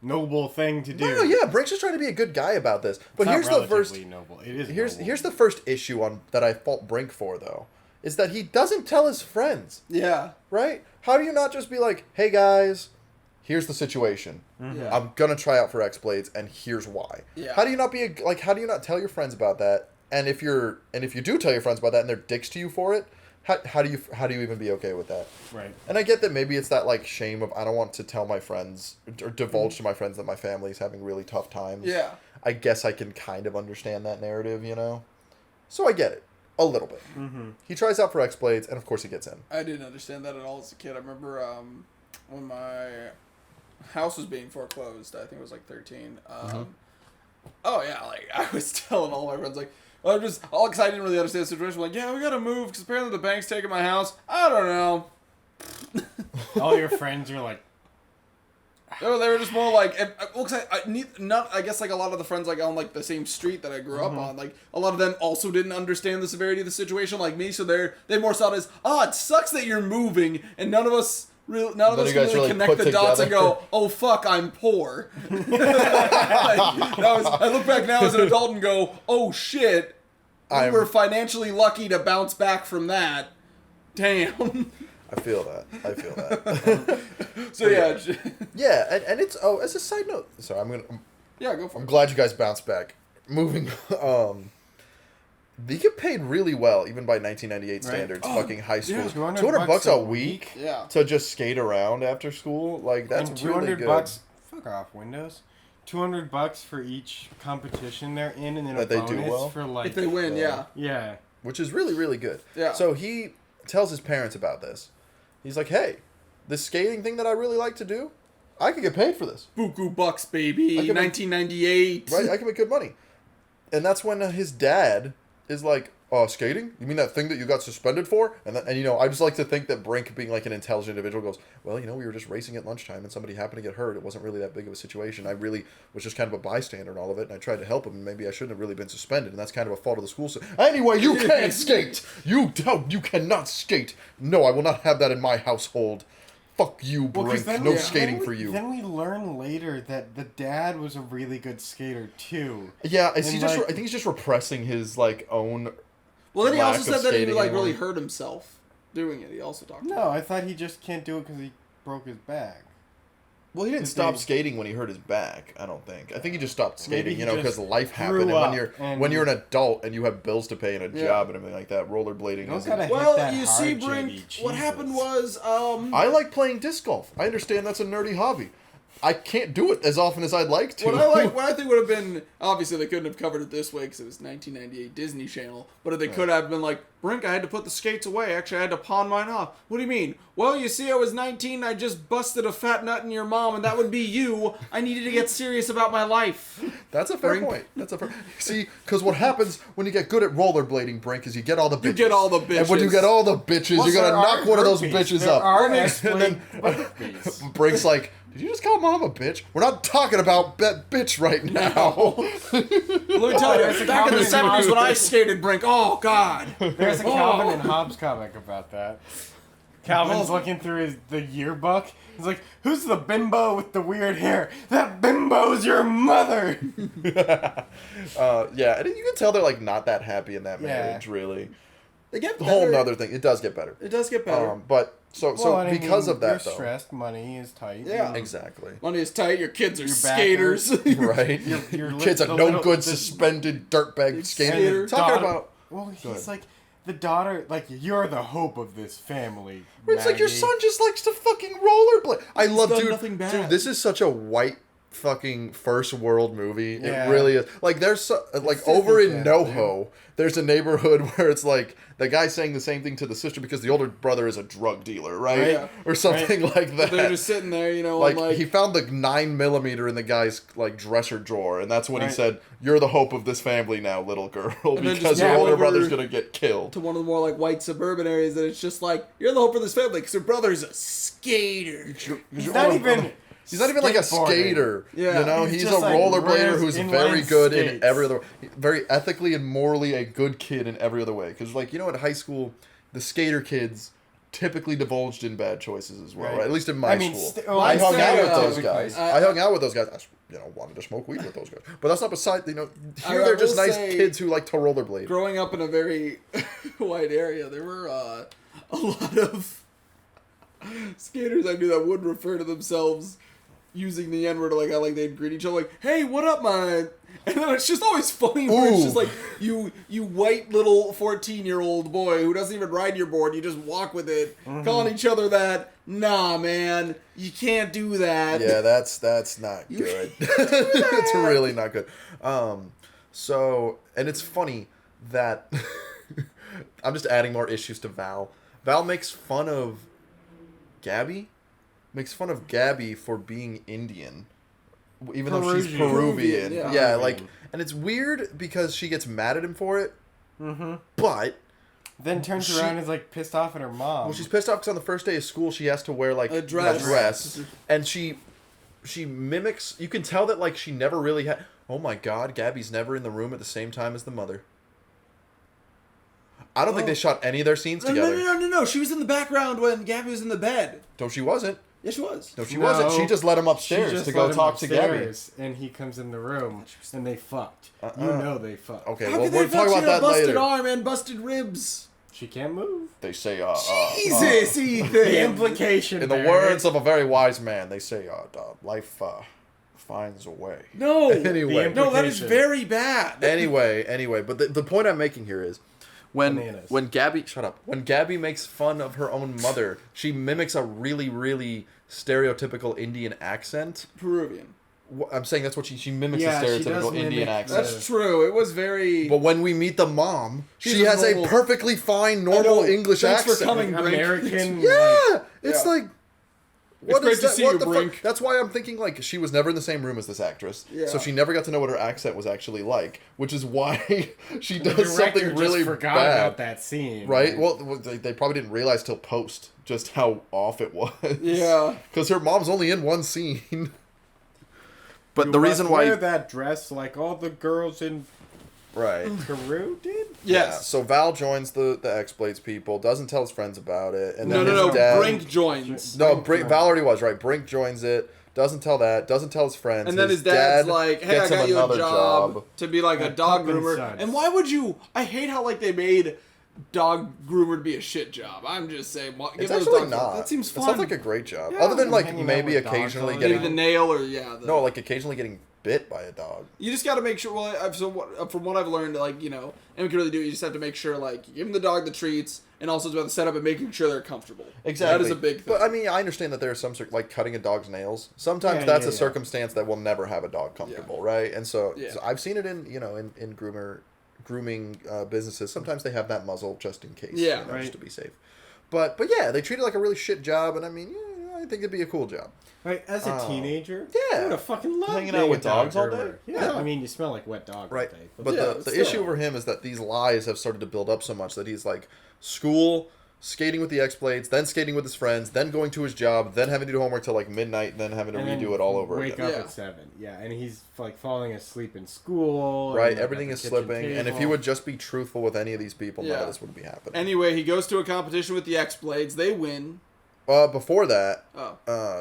B: noble thing to do.
C: No, yeah, Brink's just trying to be a good guy about this. But
B: It's
C: here's
B: not
C: the first.
B: relatively noble. It is
C: Here's
B: noble.
C: here's the first issue that I fault Brink for, though, is that he doesn't tell his friends.
A: Yeah.
C: Right? How do you not just be like, "Hey guys, here's the situation.
A: Yeah.
C: I'm gonna try out for X-Blades, and here's why."
A: Yeah.
C: How do you not how do you not tell your friends about that? And if you do tell your friends about that, and they're dicks to you for it, how do you even be okay with that?
B: Right.
C: And I get that maybe it's that shame of I don't want to tell my friends or divulge to my friends that my family's having really tough times.
A: Yeah.
C: I guess I can kind of understand that narrative, So I get it. A little bit.
B: Mm-hmm.
C: He tries out for X-Blades, and of course he gets in.
A: I didn't understand that at all as a kid. I remember when my house was being foreclosed. I think it was 13. Oh yeah, I was telling all my friends I'm just all excited. I didn't really understand the situation. We gotta move because apparently the bank's taking my house. I don't know.
B: All your friends are like,
A: No, they were just more like, I guess like a lot of the friends like on like the same street that I grew up on, like a lot of them also didn't understand the severity of the situation like me, so they more saw it as, it sucks that you're moving, and none of us really connect the dots and go, oh fuck, I'm poor. I look back now as an adult and go, oh shit, we were financially lucky to bounce back from that. Damn.
C: I feel that.
A: So yeah.
C: Yeah, and it's as a side note. Sorry,
A: Go for it.
C: I'm glad you guys bounced back. Moving, they get paid really well, even by 1998 standards. Fucking high school,
B: yeah.
C: $200 a week.
A: Yeah.
C: To just skate around after school, like that's
B: and
C: really good.
B: $200. Fuck off, Windows. $200 for each competition they're in, and then
C: that
B: a
C: they
B: bonus
C: do well
B: for like
A: if they win,
B: yeah,
C: which is really really good.
A: Yeah.
C: So he tells his parents about this. He's like, "Hey, this skating thing that I really like to do, I could get paid for this.
A: Buku bucks, baby.
C: I can make-
A: 1998.
C: Right? I can make good money." And that's when his dad is like, "Oh, skating? You mean that thing that you got suspended for?" And I just like to think that Brink, being like an intelligent individual, goes, "Well, we were just racing at lunchtime and somebody happened to get hurt. It wasn't really that big of a situation. I really was just kind of a bystander in all of it, and I tried to help him, and maybe I shouldn't have really been suspended, and that's kind of a fault of the school system. Anyway, you can't skate! You cannot skate! No, I will not have that in my household. Fuck you, Brink. No skating for you."
B: Then we learn later that the dad was a really good skater too.
C: Yeah, I think he's just repressing his like own.
A: Well, then he also said that he like
C: anymore.
A: really hurt himself doing it. He also talked.
B: No, I thought he just can't do it because he broke his back.
C: Well, he didn't stop skating when he hurt his back. I don't think. I think he just stopped skating, because life happened. And when you're an adult and you have bills to pay and a job and everything like that, rollerblading isn't.
A: Well, you see, Brink, what happened was
C: I like playing disc golf. I understand that's a nerdy hobby. I can't do it as often as I'd like to.
A: What I think would have been, obviously they couldn't have covered it this way because it was 1998 Disney Channel, but if they could have been like, Brink, I had to put the skates away. Actually, I had to pawn mine off. What do you mean? Well, you see, I was 19, I just busted a fat nut in your mom, and that would be you. I needed to get serious about my life.
C: That's a fair point. See, because what happens when you get good at rollerblading, Brink, is you get all the bitches. And when you get all the bitches, you gotta knock one of those bitches up. And then Brink's like, did you just call mom a bitch? We're not talking about that bitch right now.
A: Let me tell you, back in the 70s when I skated, Brink, oh, God.
B: There's a Calvin and Hobbes comic about that. Calvin's looking through the yearbook. He's like, who's the bimbo with the weird hair? That bimbo's your mother!
C: Yeah, and you can tell they're like not that happy in that marriage, really.
A: They get
C: the
A: better.
C: whole nother thing. It does get better.
A: But
C: because of that,
B: you're
C: though,
B: stressed, money is tight.
A: Yeah,
C: exactly.
A: Money is tight. Your kids are skaters,
C: right? Your kids are no good, suspended dirtbag skaters. Talking about.
B: Well, he's like the daughter. Like, you're the hope of this family.
C: It's like your son just likes to fucking rollerblade. I love,
A: nothing bad.
C: Dude, this is such a white fucking first world movie. It really is. Like, there's over in NoHo, there's a neighborhood where it's like the guy saying the same thing to the sister because the older brother is a drug dealer, right?
A: Yeah.
C: Or something like that.
A: But they're just sitting there,
C: like he found the 9mm in the guy's like dresser drawer, and that's when he said, "You're the hope of this family now, little girl," because your older brother's gonna get killed.
A: To one of the more like white suburban areas, that it's just like, you're the hope of this family because your brother's a skater.
B: He's not even
C: like a skater.
A: Yeah.
C: He's a rollerblader who's very good in every other, very ethically and morally a good kid in every other way. Because in high school, the skater kids typically divulged in bad choices as well. Right? At least in my school, I hung out with those guys. I hung out with those guys. I wanted to smoke weed with those guys. But that's not beside. Here they're just nice kids who like to rollerblade.
A: Growing up in a very white area, there were a lot of skaters I knew that would refer to themselves using the N-word, like they'd greet each other like, "Hey, what up, man?" And then it's just always funny where it's just like, you white little 14-year-old boy who doesn't even ride your board, you just walk with it, calling each other that. Nah, man, you can't do that.
C: Yeah, that's not good. It's really not good. And it's funny that I'm just adding more issues to Val. Val makes fun of Gabby. Makes fun of Gabby for being Indian, even though she's Peruvian. And it's weird because she gets mad at him for it. But
B: then turns around and is like pissed off at her mom.
C: Well, she's pissed off because on the first day of school she has to wear like
A: a dress,
C: and she she mimics. You can tell that like she never really had. Oh my God, Gabby's never in the room at the same time as the mother. I don't think they shot any of their scenes together.
A: No. She was in the background when Gabby was in the bed.
C: No, she wasn't.
A: Yeah, she was.
C: No, she wasn't. She just let him upstairs to go talk to Gabby.
B: And he comes in the room, and they fucked. You know they fucked.
C: Okay,
A: How
C: well,
A: could
C: we'll
A: they
C: talk about that
A: busted
C: later.
A: arm and busted ribs?
B: She can't move.
C: They say,
A: Jesus, Ethan.
B: The implication.
C: in the words of a very wise man, they say, life finds a way.
A: No.
C: Anyway.
A: No, that is very bad.
C: Anyway, but the point I'm making here is when Gabby when Gabby makes fun of her own mother, she mimics a really, really stereotypical Indian accent.
A: Peruvian.
C: I'm saying that's what she mimics a stereotypical Indian accent.
A: That's true. It was very.
C: But when we meet the mom, she
A: a
C: has
A: normal-
C: a perfectly fine normal English
A: Thanks
C: accent.
A: for coming, Brink.
B: American.
C: Yeah, it's like.
A: It's great to see you,
C: the
A: Brink.
C: fuck? That's why I'm thinking like she was never in the same room as this actress,
A: Yeah.
C: so she never got to know what her accent was actually like, which is why she
B: The
C: does
B: director
C: something really
B: just forgot
C: bad.
B: about that scene.
C: Right? Well, they probably didn't realize till post just how off it was.
A: Yeah.
C: Because her mom's only in one scene. But
B: You
C: the
B: must
C: reason why,
B: wear that dress like all the girls in
C: right?
B: Peru did.
C: Yeah.
A: Yes.
C: So Val joins the X-Blades people, doesn't tell his friends about it, and then
A: No.
C: his dad.
A: Brink joins.
C: No, Val already was right. Brink joins it. Doesn't tell his friends.
A: And then his dad's
C: dad
A: like, "Hey, I
C: gets him
A: got you a
C: another
A: job to be like a
B: At
A: dog
B: Pup and
A: groomer."
B: Sons.
A: And why would you? I hate how like they made dog groomer to be a shit job. I'm just saying,
C: It's
A: give those
C: actually
A: dogs
C: not.
A: that seems fun.
C: It sounds like a great job.
A: Yeah,
C: Other than like
B: hanging out
C: maybe
B: with dogs
C: occasionally
B: all
A: maybe
C: getting
A: the nail or
C: no, like occasionally getting bit by a dog.
A: You just got to make sure. Well, from what I've learned, like and we can really do. You just have to make sure, like, you give them the dog the treats, and also about the setup and making sure they're comfortable.
C: Exactly.
A: That is a big thing.
C: But I mean, I understand that there are some like cutting a dog's nails. Sometimes that's a circumstance that will never have a dog comfortable, right? And so I've seen it in in grooming businesses. Sometimes they have that muzzle just in case, just to be safe. But yeah, they treat it like a really shit job, and I mean, I think it'd be a cool job.
B: Like, as a teenager,
C: yeah.
B: I would have fucking loved
C: Hanging
B: being
C: out with
B: a dog
C: dogs all
B: groomer.
C: day?
B: Yeah.
C: Yeah.
B: I mean, you smell like wet dog
C: Right.
B: all day.
C: But the issue for him is that these lies have started to build up so much that he's like school, skating with the X-Blades, then skating with his friends, then going to his job, then having to do homework till like midnight, and then having to redo it all over
B: wake
C: again.
B: up at 7. Yeah, and he's like falling asleep in school.
C: Right,
B: and, like,
C: everything
B: at
C: is
B: the kitchen
C: slipping, and if he
B: table.
C: would just be truthful with any of these people, none of this would be happening.
A: Anyway, he goes to a competition with the X-Blades. They win.
C: Before that,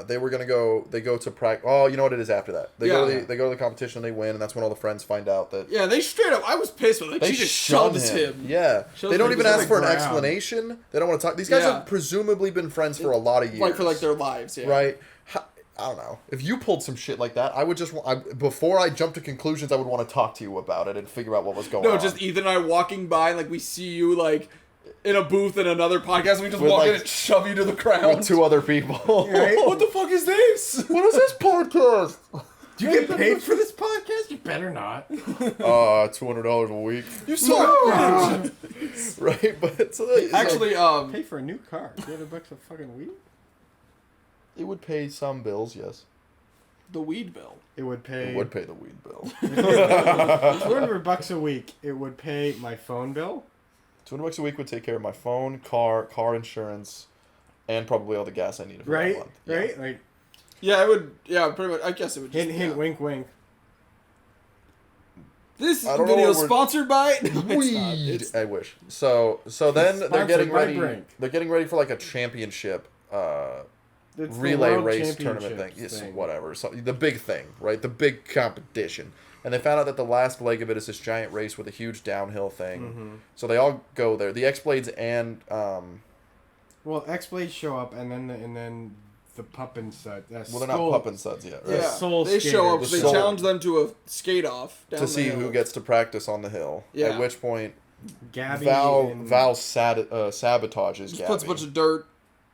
C: they were gonna go. They go to practice. Oh, you know what it is after that? They go to the competition. They win, and that's when all the friends find out that.
A: Yeah, they straight up. I was pissed with it.
C: They
A: She just
C: shun
A: shoves him.
C: Yeah,
A: Shoves
C: they don't
A: him
C: even
A: to
C: ask
A: the
C: for an
B: ground.
C: explanation. They don't want to talk. These guys have presumably been friends for a lot of years,
A: Like for like their lives. Yeah.
C: right? I don't know. If you pulled some shit like that, I would just before I jump to conclusions, I would want to talk to you about it and figure out what was going on.
A: No, just Ethan and I walking by, and like we see you like in a booth in another podcast. We just
C: With,
A: walk
C: like,
A: in and shove you to the ground.
C: with two other people.
B: Right?
A: What the fuck is this?
C: What is this podcast?
B: Do you get paid for this podcast? You better not.
C: $200 a week.
A: You saw
C: Right, but
A: Actually,
B: Pay for a new car. $200 a fucking week?
C: it would pay some bills. Yes,
A: the weed bill.
B: It would pay.
C: it would pay the weed bill.
B: $200 a week. It would pay my phone bill.
C: $200 a week would take care of my phone, car insurance, and probably all the gas I need for that month. Yeah.
B: Right? Like,
A: Yeah, it would. Yeah, pretty much. I guess it would. Just,
B: hint, wink, wink.
A: This
C: I don't know
A: video
C: what
A: is
C: we're-
A: sponsored by No, it's not.
C: Weed.
A: It's-
C: I wish. So then they're
B: Sponsored
C: getting
B: by
C: ready.
B: Brink.
C: They're getting ready for like a championship
B: It's the
C: relay
B: World
C: race tournament thing.
B: Championships
C: Yes,
B: thing.
C: whatever. So the big thing, right? The big competition. And they found out that the last leg of it is this giant race with a huge downhill thing.
B: Mm-hmm.
C: So they all go there. The X-Blades and
B: Well, X-Blades show up, and then the Pup and Suds.
C: well, they're not Pup and Suds yet, right?
A: Yeah,
B: Soul
A: they show up.
B: skaters.
A: They
C: Soul-
A: challenge them to a skate off down
C: To
A: the
C: see
A: hill.
C: who gets to practice on the hill.
A: Yeah.
C: At which point,
B: Gabby
C: Val
B: and...
C: sabotages
A: Just
C: Gabby.
A: puts a bunch of dirt.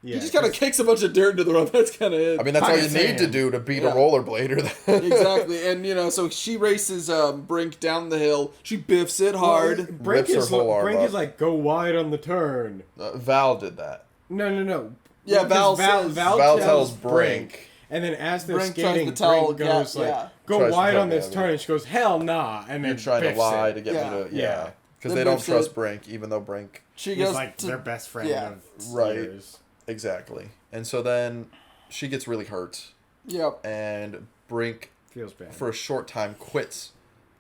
B: Yeah,
A: He just kind of kicks a bunch of dirt into the road. That's kind of it.
C: I mean, that's all you
B: Fucking
C: need to
B: sand.
C: do to beat
A: Yeah.
C: a rollerblader.
A: Exactly, and so she races Brink down the hill. She biffs it hard.
B: Brink
C: Rips her
B: is
C: whole arm
B: Brink
C: up.
B: is like, go wide on the turn.
C: Val did that.
B: No.
A: Yeah,
B: Because
A: Val says-
C: Val tells Brink.
B: And then as they're
A: Brink tries
B: skating,
A: to tell
B: Brink goes
A: Gab-
B: like,
A: yeah.
B: go
C: Tries to
B: wide
C: tell
B: on this
C: Gabby.
B: turn. And she goes, hell nah. And then
C: You're trying to
B: biffs
C: lie
B: it.
C: to get me to
B: Yeah.
C: because
A: Then
C: they don't
A: Brink
C: trust
A: said-
C: Brink, even though Brink
A: She
B: He's
A: goes
B: like
A: to
B: their best friend
A: yeah.
B: of
C: Right.
B: years.
C: exactly. And so then she gets really hurt
A: Yep.
C: And Brink,
B: Feels bad.
C: for a short time, quits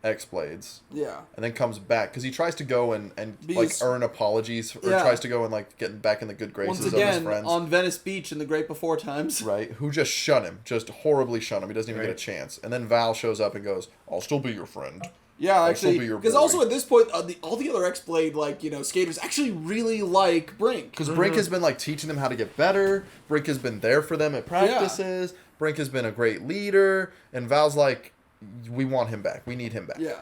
C: X-Blades.
A: Yeah.
C: And then comes back because he tries to go and like earn apologies, or tries to go and like get back in the good graces
A: Once
C: of his
A: again,
C: friends.
A: on Venice Beach in the great before times.
C: Right, who just shun him, just horribly shun him. He doesn't even get a chance. And then Val shows up and goes, "I'll still be your friend."
A: Yeah, actually,
C: be your
A: because
C: boy.
A: also at this point, all the other X-Blade, like, skaters actually really like Brink.
C: Because Brink has been like teaching them how to get better. Brink has been there for them at practices. Yeah. Brink has been a great leader, and Val's like, we want him back. We need him back.
A: Yeah.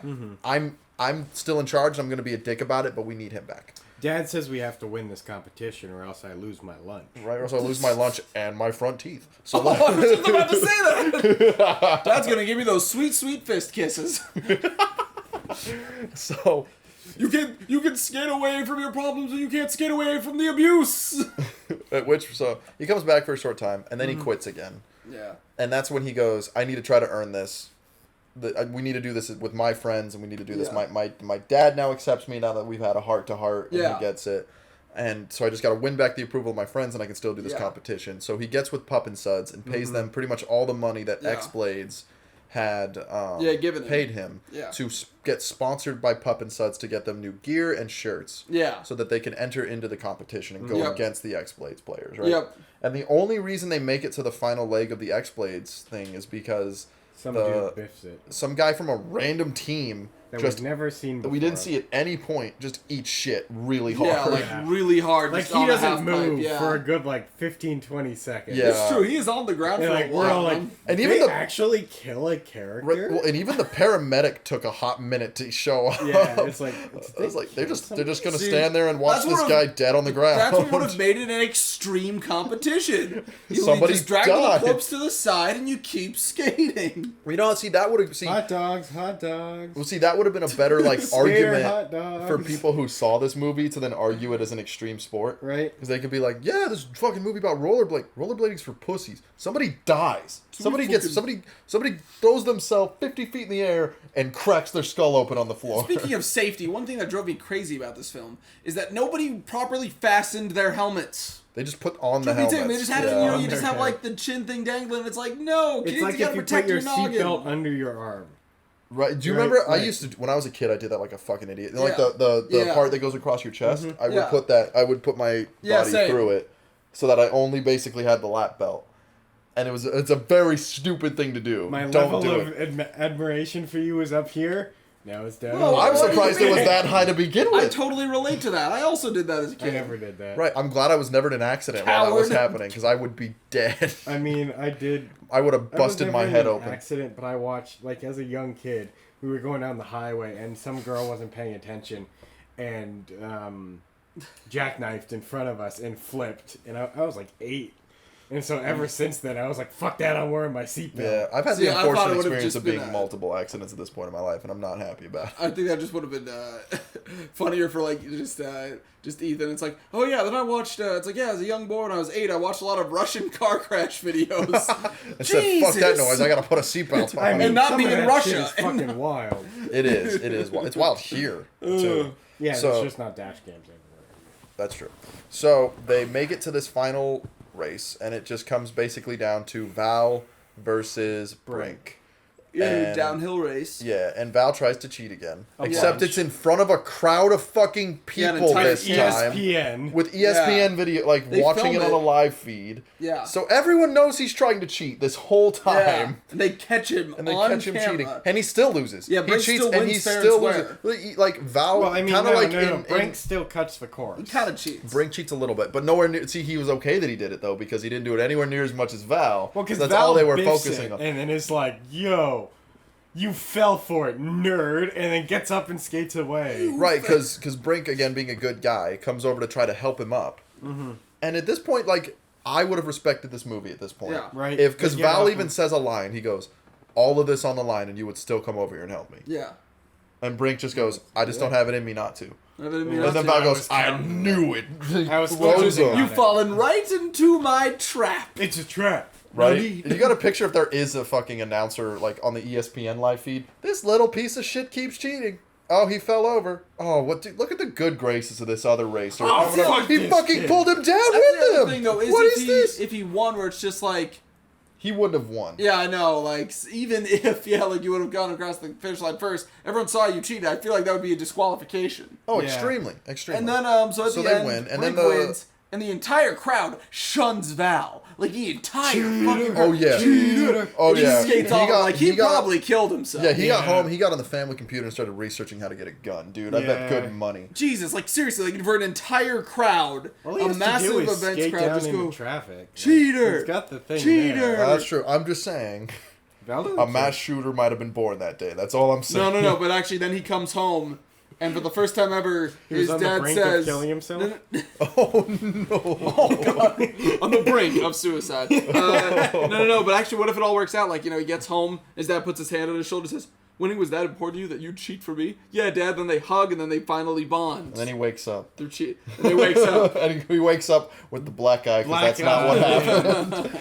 C: I'm still in charge. I'm going to be a dick about it, but we need him back.
B: Dad says we have to win this competition, or else I lose my lunch.
C: Right, or else I lose my lunch and my front teeth. So
A: I was just about to say that. Dad's gonna give me those sweet, sweet fist kisses.
C: So
A: you can skate away from your problems, and you can't skate away from the abuse.
C: so he comes back for a short time, and then he quits again.
A: Yeah.
C: And that's when he goes, I need to try to earn this. We need to do this with my friends, and we need to do this.
A: Yeah.
C: My dad now accepts me now that we've had a heart-to-heart, and he gets it. And so I just got to win back the approval of my friends, and I can still do this competition. So he gets with Pup and Suds and pays them pretty much all the money that X-Blades had paid him to get sponsored by Pup and Suds to get them new gear and shirts.
A: Yeah.
C: So that they can enter into the competition and go against the X-Blades players, right?
A: Yep.
C: And the only reason they make it to the final leg of the X-Blades thing is because
B: Some dude biffs it.
C: some guy from a random team
B: That
C: just
B: we've never seen before.
C: that we didn't see at any point just eat shit really hard.
A: Yeah, like really hard.
B: Like,
A: just
B: he
A: on a
B: doesn't
A: half
B: move
A: pipe,
B: for a good, 15, 20 seconds.
C: Yeah.
A: It's true. He is on the ground
B: And,
A: for
B: like,
A: a
B: we're all
A: while.
B: like,
C: And
B: and
C: even
B: even
C: the-
B: actually kill a character?
C: Right, well, and even the paramedic took a hot minute to show up.
B: Yeah, it's like...
C: It's like they're just gonna
A: See,
C: stand there and watch
A: that's
C: this
A: what
C: guy dead on the ground.
A: That's what would have made it an extreme competition. You
C: Somebody
A: just drag
C: died.
A: the corpse to the side and you keep skating.
C: You know, see that would have
B: Hot dogs, hot dogs.
C: Well, see, that would have been a better
B: Skater
C: argument
B: hot dogs.
C: for people who saw this movie to then argue it as an extreme sport,
B: Right.
C: Because they could be like, "Yeah, this fucking movie about rollerblading's for pussies. Somebody dies. Somebody throws themselves 50 feet in the air and cracks their skull open on the floor."
A: Speaking of safety, one thing that drove me crazy about this film is that nobody properly fastened their helmets.
C: They just put on the
A: Me too.
C: helmets.
A: They just had it,
C: Yeah.
A: you just have like the chin thing dangling. It's like, no, kids,
B: It's like
A: you gotta
B: if you
A: protect
B: put your
A: noggin.
B: seatbelt under your arm.
C: Right? Do you
B: Right,
C: remember? I
B: right.
C: used to when I was a kid. I did that like a fucking idiot. Like
A: Yeah.
C: the
A: Yeah.
C: part that goes across your chest. I would
A: Yeah.
C: put that. I would put my body
A: same.
C: through it, so that I only basically had the lap belt. And it's a very stupid thing to do.
B: My
C: Don't
B: level
C: do
B: of
C: it.
B: admiration for you is up here. Now it's down.
A: No,
C: I'm
A: What do you
C: surprised it was
A: mean?
C: that high to begin
A: I
C: with.
A: totally relate to that. I also did that as a
B: I
A: kid.
B: never did that.
C: Right, I'm glad I was never in an accident while that was
A: Coward.
C: happening, because I would be dead.
B: I mean, I did.
C: I would have
B: I was
C: busted
B: never
C: my
B: in
C: head
B: an
C: open.
B: accident, but I watched, like, as a young kid, we were going down the highway, and some girl wasn't paying attention, and jackknifed in front of us and flipped, and I was like 8. And so ever since then, I was like, fuck that, I'm wearing my seatbelt.
C: Yeah, I've had
A: See,
C: the
A: I thought it
C: unfortunate
A: would've
C: experience
A: just
C: of
A: been
C: being multiple accidents at this point in my life, and I'm not happy about it.
A: I think that just would have been funnier for like just Ethan. It's like, oh yeah, then I watched. It's like, yeah, as a young boy when I was 8, I watched a lot of Russian car crash videos.
C: I said, fuck that noise, I gotta put a seatbelt on.
B: I mean,
A: And not
B: some
A: being
B: of
A: in
B: that shit
A: Russia.
B: is fucking wild.
C: It is. It's wild here, too.
B: Yeah,
C: So-
B: it's just not dash cams everywhere.
C: That's true. So they make it to this final race, and it just comes basically down to Val versus Brink.
A: Yeah,
C: And-
A: downhill race.
C: Yeah, and Val tries to cheat again.
B: A
C: Except
B: bunch.
C: it's in front of a crowd of fucking
A: Yeah, an
C: people
A: entire
C: this time.
B: ESPN.
C: With ESPN
A: Yeah.
C: video, like
A: They
C: watching it
A: film
C: on a
A: it.
C: live feed.
A: Yeah.
C: So everyone knows he's trying to cheat this whole time.
A: Yeah. And they catch him
C: And they
A: on
C: catch him
A: camera.
C: cheating, and he still loses.
A: Yeah,
C: he
A: Brink
C: cheats,
A: still
C: and
A: wins
C: he
A: fair and
C: still
A: square.
C: loses. Like Val,
B: Well, I mean,
C: kind
B: no,
C: of like
B: no,
C: in
B: Brink still cuts the course.
A: He kind of cheats.
C: Brink cheats a little bit, but nowhere near. See, he was okay that he did it though, because he didn't do it anywhere near as much as Val.
B: Well, because
C: that's
B: Val
C: all they were
B: biffs
C: focusing
B: it,
C: on.
B: and then it's like, yo, you fell for it, nerd, and then gets up and skates away.
C: Right, because Brink, again, being a good guy, comes over to try to help him up. Mm-hmm. And at this point, like, I would have respected this movie at this point.
A: Yeah.
B: Right.
C: Because
B: But yeah,
C: Val even says a line. He goes, all of this on the line, and you would still come over here and help me.
A: Yeah.
C: And Brink just goes, I just don't have it in me not to.
A: I didn't mean
C: And
A: to-
C: then Val
B: I
C: goes,
B: was
C: I
B: counting
C: knew it.
B: I was
C: Throws
B: focusing
C: him.
B: on
A: You've
B: it.
A: fallen right into my trap.
B: It's a trap.
C: Right?
A: Buddy.
C: You got a picture if there is a fucking announcer, like, on the ESPN live feed. This little piece of shit keeps cheating. Oh, he fell over. Oh, what? Look at the good graces of this other racer.
B: Oh, fuck
C: he
B: this
C: fucking
B: kid.
C: pulled him down
A: That's
C: with
A: the other
C: him.
A: thing, though, is
C: What
A: if
C: is
A: he
C: this?
A: if he won, where it's just like,
C: he wouldn't have won.
A: Yeah, I know. Like, even if, like, you would have gone across the finish line first, everyone saw you cheat. I feel like that would be a disqualification.
C: Oh,
B: Yeah.
C: extremely.
A: And then, so at the
C: they
A: end,
C: win, and
A: Brink
C: then
A: wins, and the entire crowd shuns Val. Like, the entire fucking crowd.
C: Oh, yeah.
A: Cheater.
C: Oh,
A: He
C: yeah.
A: skates off, like, he
C: got-
A: probably killed himself.
C: Yeah, he got
B: Yeah.
C: home, he got on the family computer and started researching how to get a gun, dude. I bet
B: Yeah.
C: good money.
A: Jesus, like, seriously, like, for an entire crowd,
B: All he
A: a
B: has
A: massive
B: to do is
A: events
B: skate
A: crowd
B: down
A: just
B: into
A: go,
B: traffic.
A: Cheater!
B: He's got the thing
A: Cheater!
B: there.
C: That's true. I'm just saying,
B: Val doesn't
C: a
B: cheat.
C: mass shooter might have been born that day. That's all I'm saying.
A: No, but actually, then he comes home, and for the first time ever,
B: He was
A: his
B: on the
A: dad
B: brink
A: says,
B: of killing himself.
C: Oh, no.
A: on the brink of suicide. No, but actually, what if it all works out? Like, he gets home, his dad puts his hand on his shoulder and says, winning was that important to you that you'd cheat for me? Yeah, Dad. Then they hug, and then they finally bond.
C: And then he wakes up.
A: They're cheat. And he wakes up.
C: And he wakes up with the black eye, because
B: Black
C: that's not what
B: eye.
C: happened.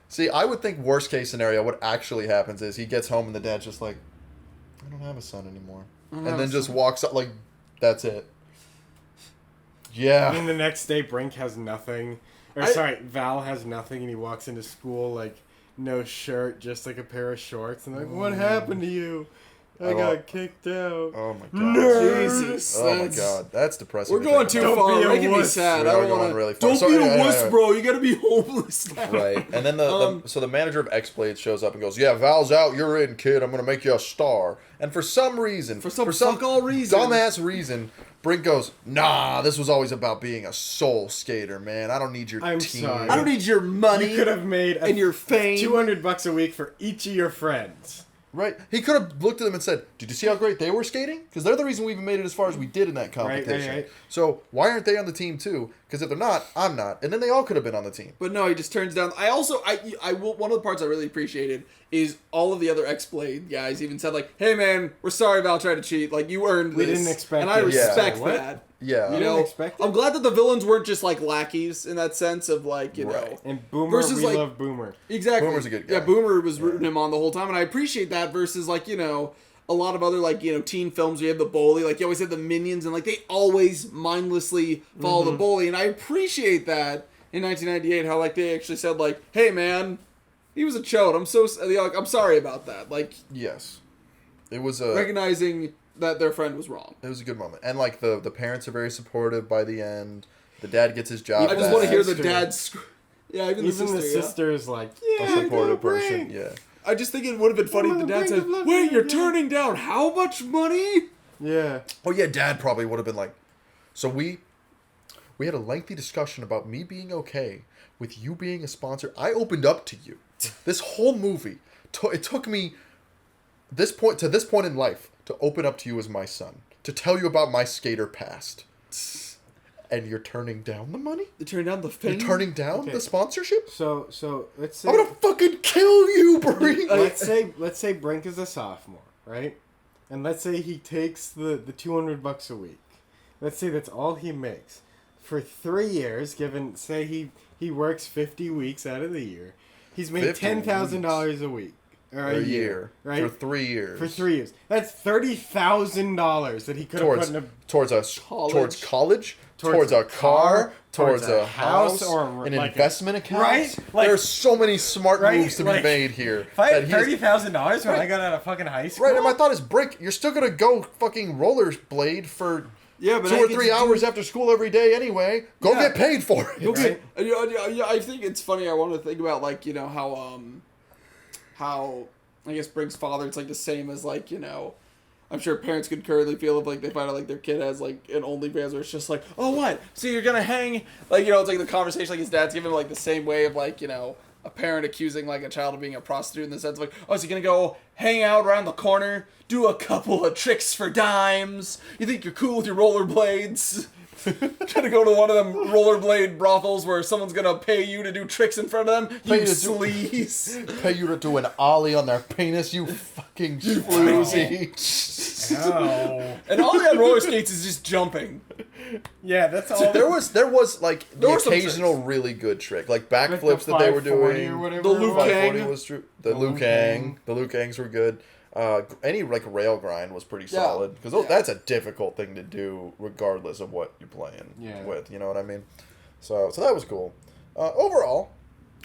C: See, I would think worst case scenario, what actually happens is he gets home and the dad's just like, I don't have a son anymore. And
A: have
C: then
A: a
C: just
A: son.
C: walks up like, that's it.
B: And
C: Yeah.
B: then the next day, Brink has nothing. Or, Val has nothing, and he walks into school, like, no shirt, just, like, a pair of shorts. And, like, what happened to you? I got kicked out.
C: Oh my god.
A: Jesus.
C: Oh my
A: that's-
C: god. That's depressing.
A: We're
C: to
A: going
C: think
A: too
C: about.
B: Don't
A: far.
B: be a
A: We're making me
B: wuss.
A: sad.
C: We
A: I
C: are
A: don't want
C: going
A: to.
C: really far.
A: Don't
C: So,
A: be a
C: yeah,
A: wuss,
C: yeah.
A: bro. You gotta be homeless now.
C: Right. And then so the manager of X-Blade shows up and goes, yeah, Val's out, you're in, kid. I'm going to make you a star. And for some reason,
A: For some fuck all reason.
C: dumbass reason, Brink goes, nah, this was always about being a soul skater, man. I don't need your
B: I'm
C: team.
B: sorry.
A: I don't need your money.
B: You could have made
A: and your fame.
B: $200 a week for each of your friends.
C: Right? He could have looked at them and said, did you see how great they were skating? Because they're the reason we even made it as far as we did in that competition.
B: right.
C: So why aren't they on the team too? Because if they're not, I'm not. And then they all could have been on the team.
A: But no, he just turns down. I will. One of the parts I really appreciated is all of the other X-Blade guys even said like, "Hey man, we're sorry Val tried to cheat. Like you earned
B: We
A: this."
B: didn't expect
A: and I
B: it.
A: respect
B: Yeah. What?
A: that.
C: Yeah.
A: You
B: didn't
A: know,
B: expect it?
A: I'm glad that the villains weren't just like lackeys in that sense of like you know.
C: Right.
B: And Boomer,
A: Versus,
B: we
A: like-
B: love Boomer.
A: Exactly.
C: Boomer's a good guy.
A: Yeah, Boomer was rooting him on the whole time, and I appreciate that. Versus like a lot of other like teen films. We have the bully, like you always have the minions, and like they always mindlessly follow the bully, and I appreciate that in 1998 how like they actually said like, "Hey man, he was a chode. I'm sorry about that." Like
C: Yes. It was a
A: recognizing that their friend was wrong.
C: it was a good moment. And like the parents are very supportive by the end. The dad gets his job
A: I just
C: back.
A: want to hear the
B: Sister.
A: dad's. Yeah, even the
B: Even the
A: sister. Yeah.
B: sister's like,
C: a
B: yeah,
C: supportive
B: go
C: person.
B: Brink.
C: Yeah.
A: I just think it would have been funny if the dad said,
B: Brink,
A: "Wait, you're
B: yeah."
A: turning down how much money?"
B: Yeah.
C: Oh yeah, dad probably would have been like, so we had a lengthy discussion about me being okay with you being a sponsor. I opened up to you. This whole movie, it took me this point in life to open up to you as my son, to tell you about my skater past. And you're turning down the money?
A: They turned down the fame.
C: You're turning down
B: Okay.
C: the sponsorship?
B: So let's say
C: I'm gonna fucking kill you, Brink!
B: let's say Brink is a sophomore, right? And let's say he takes the $200 a week. Let's say that's all he makes for 3 years. Given say he works 50 weeks out of the year, he's made
C: 50
B: $10,000 a week or a year, right?
C: For 3 years.
B: For 3 years, that's $30,000 that he could have put in a
C: towards college, towards a car, towards a house,
B: or
C: an
B: like
C: investment account.
B: right? Like-
C: There's so many smart
B: Right?
C: moves to be
B: Like,
C: made here.
B: If I
C: that
B: had
C: he has-
B: $30,000 when I
C: Right.
B: got out of fucking high school,
C: Right, and my thought is, Brink, you're still gonna go fucking rollerblade for
A: Yeah, but
C: 2
A: I
C: or
A: get
C: 3
A: to
C: hours
A: do-
C: after school every day anyway. Go
A: Yeah.
C: get paid for it.
A: Okay.
B: Right?
A: I think it's funny. I want to think about like how I guess Brink's father. It's like the same as like I'm sure parents could currently feel if like they find out like their kid has like an OnlyFans where it's just like, oh what? So you're gonna hang like it's like the conversation like his dad's giving him like the same way of like a parent accusing like a child of being a prostitute in the sense of like, oh, is he gonna go hang out around the corner, do a couple of tricks for dimes? You think you're cool with your rollerblades? Trying to go to one of them rollerblade brothels where someone's gonna pay you to do tricks in front of them?
C: Pay
A: You
C: you to do-
A: sleaze.
C: Pay you to do an ollie on their penis, you fucking floozy.
B: oh,
A: And all on roller skates is just jumping.
B: yeah, that's all.
C: There was like the
A: There were some
C: occasional
A: tricks.
C: really good trick, like
B: Like
C: backflips
B: the
C: that they were
B: 540
C: doing.
B: or whatever
A: The
B: it
A: Luke
B: was.
A: Kang.
C: 540 was true. The Liu
B: Liu
C: Kang.
B: Kang.
C: The Liu Kangs were good. Any like rail grind was pretty
A: Yeah.
C: solid because
A: Yeah.
C: that's a difficult thing to do regardless of what you're playing
B: Yeah.
C: with. You know what I mean? So that was cool. Overall,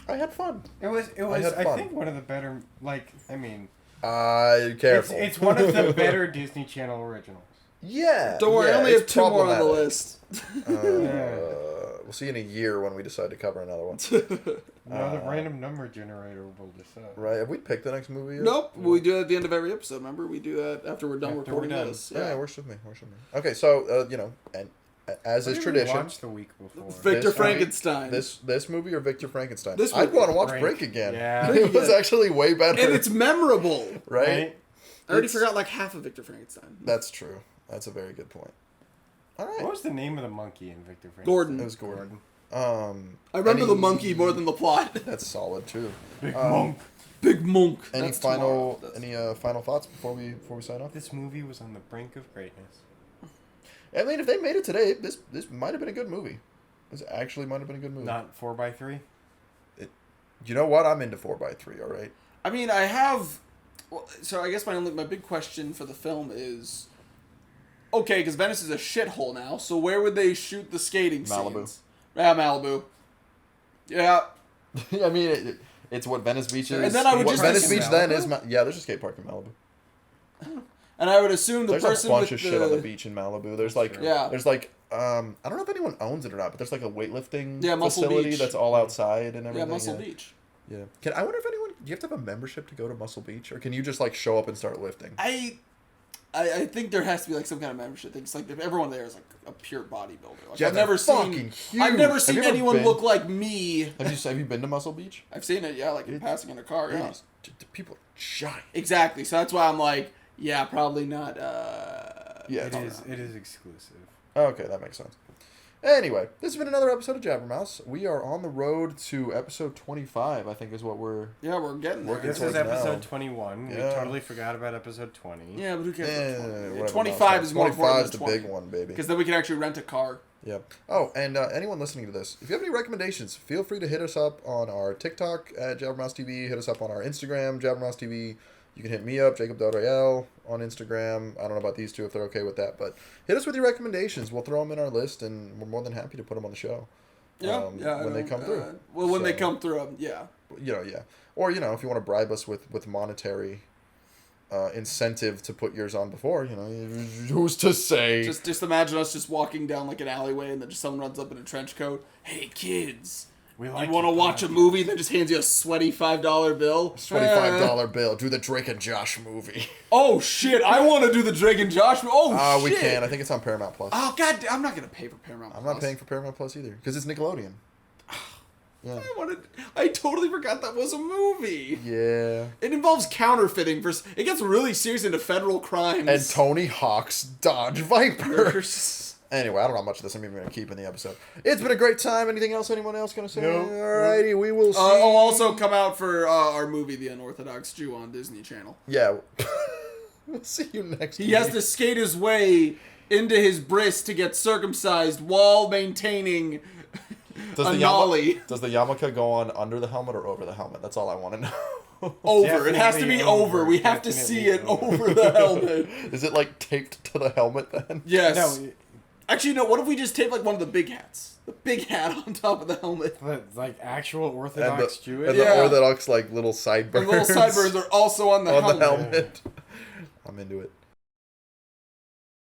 C: I had fun.
B: It was.
C: had
B: I
C: fun.
B: think one of the better. Like, I mean,
C: Careful.
B: it's one of the better Disney Channel originals.
C: Yeah.
A: Don't worry,
C: yeah,
A: I only
C: it's
A: have 2 more on the
C: problematic.
A: list.
C: We'll see in a year when we decide to cover another one.
B: The random number generator will decide.
C: Right? Have we picked the next movie yet?
A: Nope, we do it at the end of every episode. Remember, we do that after we're done
B: After
A: recording
B: we're done.
A: this.
C: Yeah,
A: Yeah.
C: works with me. Okay, so and as is tradition,
B: Watched the week before.
A: Victor
C: This-
A: Frankenstein.
C: this movie or Victor Frankenstein?
A: This
C: I'd
A: movie.
C: want to watch
B: Brink.
C: Brink again.
B: Yeah.
C: It was actually way better.
A: And it's memorable.
C: right.
A: I already
C: It's-
A: forgot like half of Victor Frankenstein.
C: That's true. That's a very good point. All right.
B: What was the name of the monkey in Victor Frankenstein?
A: Gordon.
C: It was Gordon.
A: I remember
C: any-
A: the monkey more than the plot.
C: That's solid too.
B: Big monk.
A: Big monk.
C: Any
A: That's
C: final
A: tomorrow.
C: final thoughts before we sign off?
B: This movie was on the brink of greatness.
C: I mean, if they made it today, this might have been a good movie. This actually might have been a good movie.
B: Not 4x3.
C: You know what? I'm into 4x3. All right.
A: I mean, I have. Well, so I guess my big question for the film is, okay, because Venice is a shithole now. So where would they shoot the skating
C: Malibu.
A: scenes? Yeah, Malibu. Yeah.
C: I mean, it's what Venice Beach is.
A: And then I would
C: what
A: just
C: Venice
A: assume
C: Beach then
B: Malibu?
C: is. Yeah, there's a skate park in Malibu.
A: And I would assume the
C: There's
A: person
C: a bunch
A: with
C: of shit on the beach in Malibu. There's like,
A: Yeah.
C: there's like, I don't know if anyone owns it or not, but there's like a weightlifting
A: Muscle
C: facility
A: Beach.
C: that's all outside and
A: Yeah,
C: everything.
A: Muscle Beach.
C: Yeah. I wonder if anyone, do you have to have a membership to go to Muscle Beach, or can you just like show up and start lifting?
A: I think there has to be like some kind of membership thing. It's like if everyone there is like a pure bodybuilder. Like,
C: Yeah,
A: I've
C: they're
A: never
C: fucking
A: seen. I've
C: huge.
A: never
C: Have
A: seen
C: you ever
A: anyone
C: been?
A: look like me.
C: Have you been to Muscle Beach?
A: I've seen it, yeah, like in passing in a car. Yeah,
C: People are giant.
A: exactly. So that's why I'm like, yeah, probably not.
C: Yeah.
B: It is exclusive.
C: Okay, that makes sense. Anyway, this has been another episode of Jabbermouths. We are on the road to episode 25, I think is what we're...
A: Yeah, we're getting there.
C: Working
B: This
C: towards
B: is episode
C: now.
B: 21.
C: Yeah.
B: We totally forgot about episode 20.
A: Yeah, but who cares? about 20?
C: whatever,
A: 25 is more
C: 25
A: important
C: is
A: than
C: the
A: 20.
C: big one, baby.
A: Because then we can actually rent a car.
C: Yeah. Oh, and anyone listening to this, if you have any recommendations, feel free to hit us up on our TikTok at Jabbermouths TV. Hit us up on our Instagram, Jabbermouths TV. You can hit me up, Jacob.Royale, on Instagram. I don't know about these two if they're okay with that, but hit us with your recommendations. We'll throw them in our list, and we're more than happy to put them on the show.
A: Yeah,
C: when they come through.
A: Well, when they
C: So-
A: come through, yeah.
C: Yeah. Or, if you want to bribe us with monetary incentive to put yours on before, who's to say?
A: Just imagine us just walking down like an alleyway, and then just someone runs up in a trench coat. Hey, kids.
B: We
A: You
B: like
A: want to
B: your
A: watch a
B: podcast.
A: movie that just hands you a sweaty $5 bill?
C: $25 bill. Do the Drake and Josh movie.
A: Oh shit! I want to do the Drake and Josh. Oh
C: We
A: shit!
C: can. I think it's on Paramount Plus.
A: Oh god, I'm not gonna pay for Paramount.
C: I'm not paying for Paramount Plus either because it's Nickelodeon. Yeah.
A: I totally forgot that was a movie.
C: Yeah.
A: It involves counterfeiting. It gets really serious into federal crimes.
C: And Tony Hawk's Dodge Viper. Anyway, I don't know how much of this I'm even going to keep in the episode. It's been a great time. Anything else anyone else going to say?
B: Nope.
C: Alrighty, we will see.
A: I'll also come out for our movie, The Unorthodox Jew, on Disney Channel.
C: Yeah. We'll see you next
A: He has to skate his way into his bris to get circumcised while maintaining
C: Does
A: a
C: the
A: nollie.
C: Does the yarmulke go on under the helmet or over the helmet? That's all I want to know.
A: Over. It has to be
B: Definitely
A: over.
B: over.
A: We have to see
B: Definitely
A: it
B: over.
A: over the helmet.
C: Is it like taped to the helmet then?
A: Yes.
B: No,
A: Actually, no. What if we just tape like one of the big hats? The big hat on top of the helmet.
B: like actual
C: And
B: Orthodox
C: the,
B: Jewish.
C: and
A: Yeah.
C: the Orthodox like little sideburns.
A: And little sideburns are also on the
C: on
A: helmet.
C: the helmet. I'm into it.